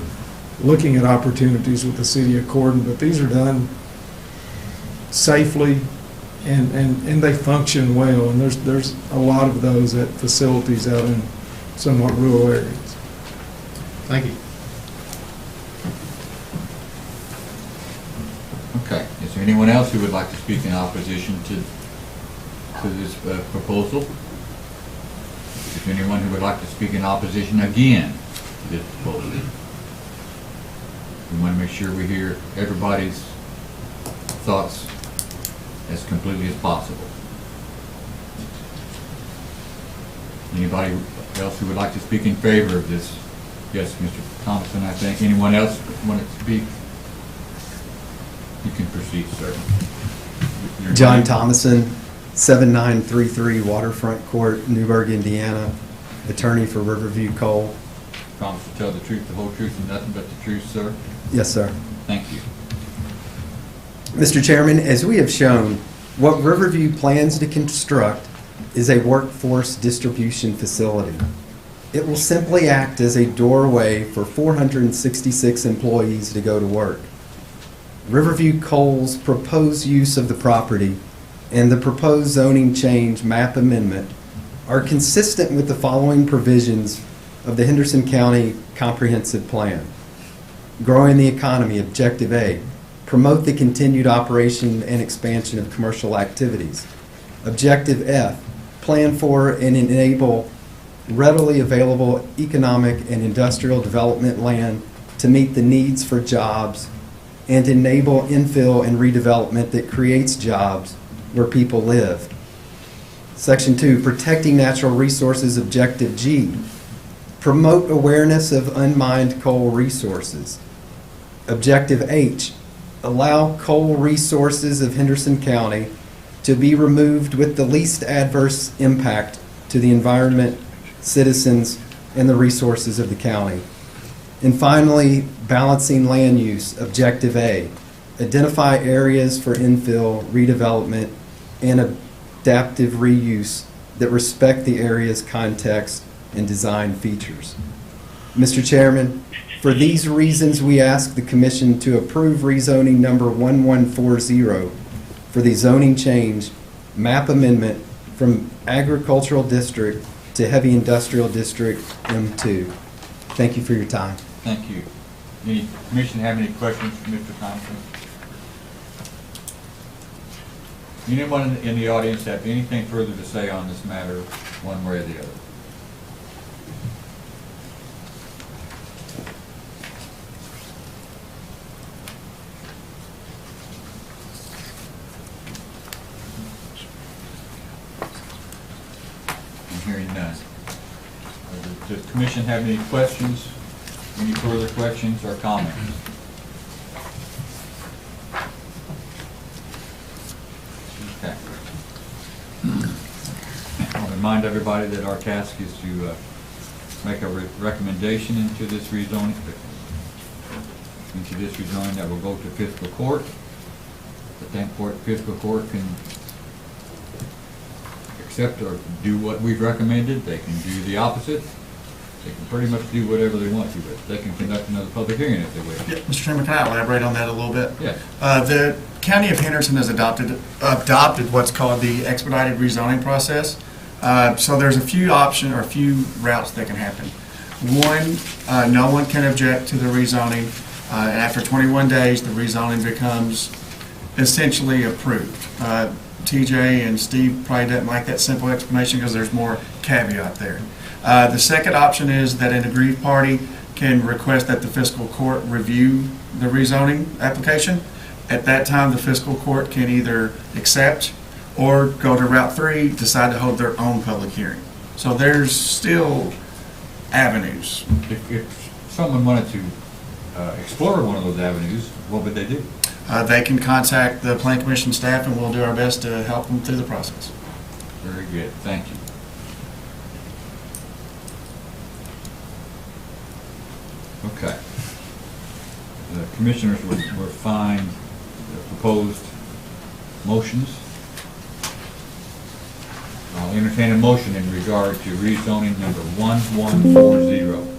looking at opportunities with the city of Corydon, but these are done safely and they function well. And there's a lot of those at facilities out in somewhat rural areas. Thank you. Okay, is there anyone else who would like to speak in opposition to this proposal? Is there anyone who would like to speak in opposition again to this proposal? We want to make sure we hear everybody's thoughts as completely as possible. Anybody else who would like to speak in favor of this? Yes, Mr. Thompson, I think. Anyone else want to speak? You can proceed, sir. Your John name? Thomason, 7933 Waterfront Court, Newburgh, Indiana, attorney for Riverview Coal. Promise to tell the truth, the whole truth, and nothing but the truth, sir? Yes, sir. Thank you. Mr. Chairman, as we have shown, what Riverview plans to construct is a workforce distribution facility. It will simply act as a doorway for 466 employees to go to work. Riverview Coal's proposed use of the property and the proposed zoning change map amendment are consistent with the following provisions of the Henderson County Comprehensive Plan. Growing the economy, Objective A. Promote the continued operation and expansion of commercial activities. Objective F. Plan for and enable readily available economic and industrial development land to meet the needs for jobs and enable infill and redevelopment that creates jobs where people live. Section 2, protecting natural resources, Objective G. Promote awareness of unmined coal resources. Objective H, allow coal resources of Henderson County to be removed with the least adverse impact to the environment, citizens, and the resources of the county. And finally, balancing land use, Objective A, identify areas for infill, redevelopment, and adaptive reuse that respect the area's context and design features. Mr. Chairman, for these reasons, we ask the Commission to approve rezoning number 1140 for the zoning change map amendment from Agricultural District to Heavy Industrial District M2. Thank you for your time. Thank you. Any commission have any questions for Mr. Thompson? Anyone in the audience have anything further to say on this matter, one way or the other? I'm hearing none. Does the commission have any questions? Any further questions or comments? Okay. I'll remind everybody that our task is to make a recommendation into this rezoning that will go to fiscal court. But then fiscal court can accept or do what we've recommended. They can do the opposite. They can pretty much do whatever they want to, but they can conduct another public hearing if they wish. Yeah, Mr. Chairman, can I elaborate on that a little bit? Yes. The County of Henderson has adopted what's called the expedited rezoning process. So there's a few options or a few routes that can happen. One, no one can object to the rezoning. And after 21 days, the rezoning becomes essentially approved. TJ and Steve probably didn't like that simple explanation because there's more caveat there. The second option is that an aggrieved party can request that the fiscal court review the rezoning application. At that time, the fiscal court can either accept or go to Route 3, decide to hold their own public hearing. So there's still avenues. If someone wanted to explore one of those avenues, what would they do? They can contact the Plan Commission staff and we'll do our best to help them through the process. Very good, thank you. Okay. The commissioners were fined the proposed motions. I'll entertain a motion in regard to rezoning number 1140.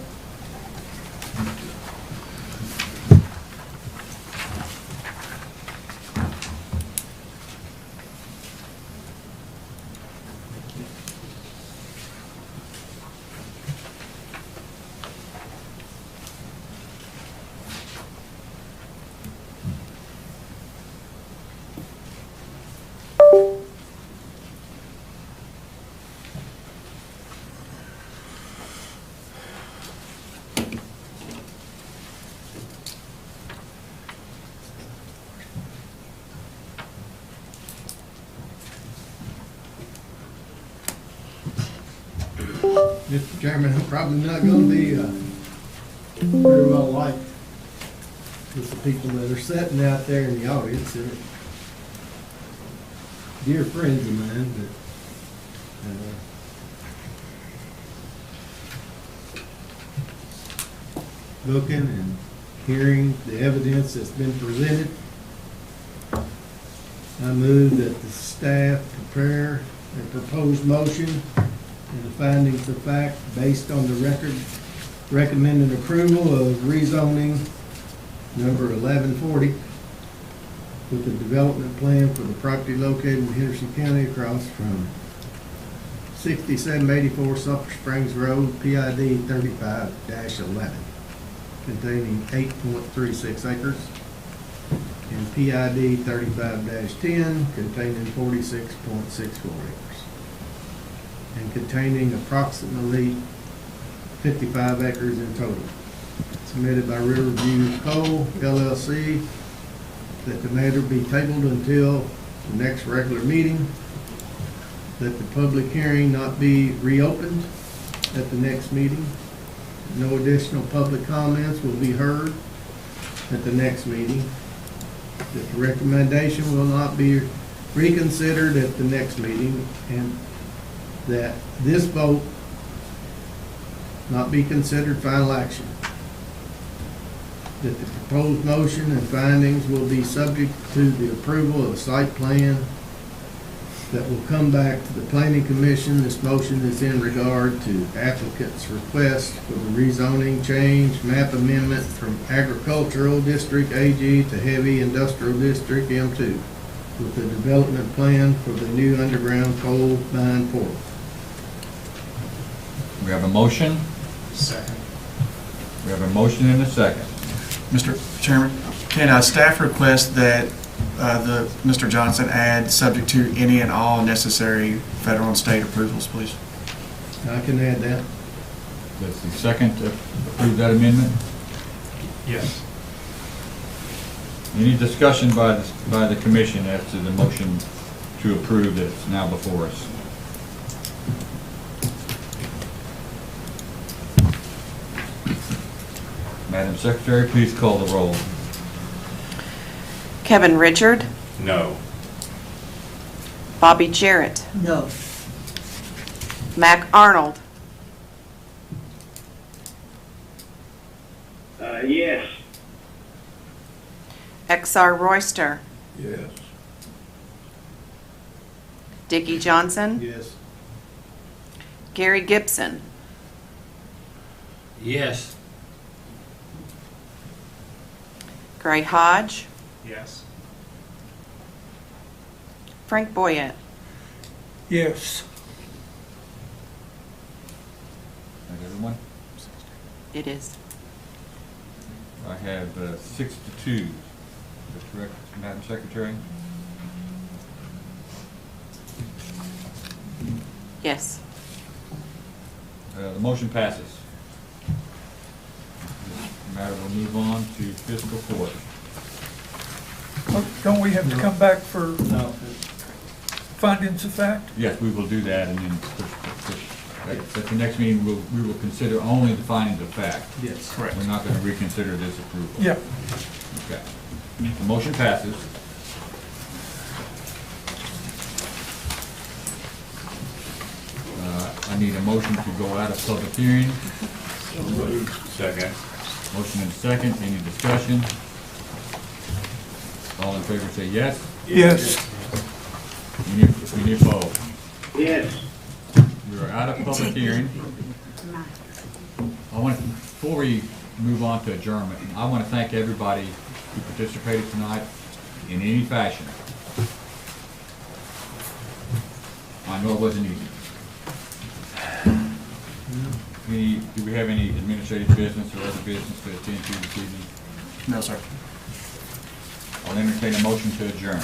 Mr. Chairman, I'm probably not gonna be very well liked with the people that are sitting out there in the audience. They're dear friends of mine, but looking and hearing the evidence that's been presented, I move that the staff prepare a proposed motion and the findings of fact based on the record recommended approval of rezoning number 1140 with the development plan for the property located in Henderson County across from 6784 Sulphur Springs Road, PID 35-11, containing 8.36 acres, and PID 35-10, containing 46.64 acres, and containing approximately 55 acres in total. Submitted by Riverview Coal LLC, that the matter be tabled until the next regular meeting, that the public hearing not be reopened at the next meeting. No additional public comments will be heard at the next meeting. That the recommendation will not be reconsidered at the next meeting, and that this vote not be considered final action. That the proposed motion and findings will be subject to the approval of a site plan that will come back to the Planning Commission. This motion is in regard to applicant's request for the rezoning change map amendment from Agricultural District AG to Heavy Industrial District M2 with the development plan for the new underground coal mine portal. We have a motion. Second. We have a motion and a second. Mr. Chairman, can staff request that Mr. Johnson add subject to any and all necessary federal and state approvals, please? I can add that. That's the second to approve that amendment. Yes. Any discussion by the commission as to the motion to approve that's now before us? Madam Secretary, please call the roll. Kevin Richard, No. Bobby Jarrett, No. Mac Arnold, Yes. XR Royster, Yes. Dickie Johnson, Yes. Gary Gibson, Yes. Gray Hodge, Yes. Frank Boyett. Yes. Is everyone? It is. I have 6 to 2. Is that correct, Madam Secretary? Yes. The motion passes. This matter will move on to fiscal court. Don't we have to come back for No. findings of fact? Yes, we will do that, and then at the next meeting, we will consider only the findings of fact. Yes. Correct. We're not going to reconsider this approval. Yeah. Okay. The motion passes. I need a motion to go out of public hearing. Second. Motion and second. Any discussion? All in favor say yes. Yes. Any opposed? Yes. We are out of public hearing. Before we move on to adjournment, I want to thank everybody who participated tonight in any fashion. I know it wasn't easy. Do we have any administrative business or other business to attend to this evening? No, sir. I'll entertain a motion to adjourn.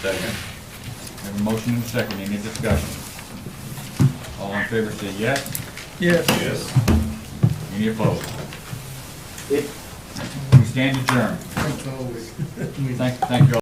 Second. Have a motion and a second. Any discussion? All in favor say yes. Yes. Yes. Any opposed? We stand adjourned. Thanks always. Thank you all.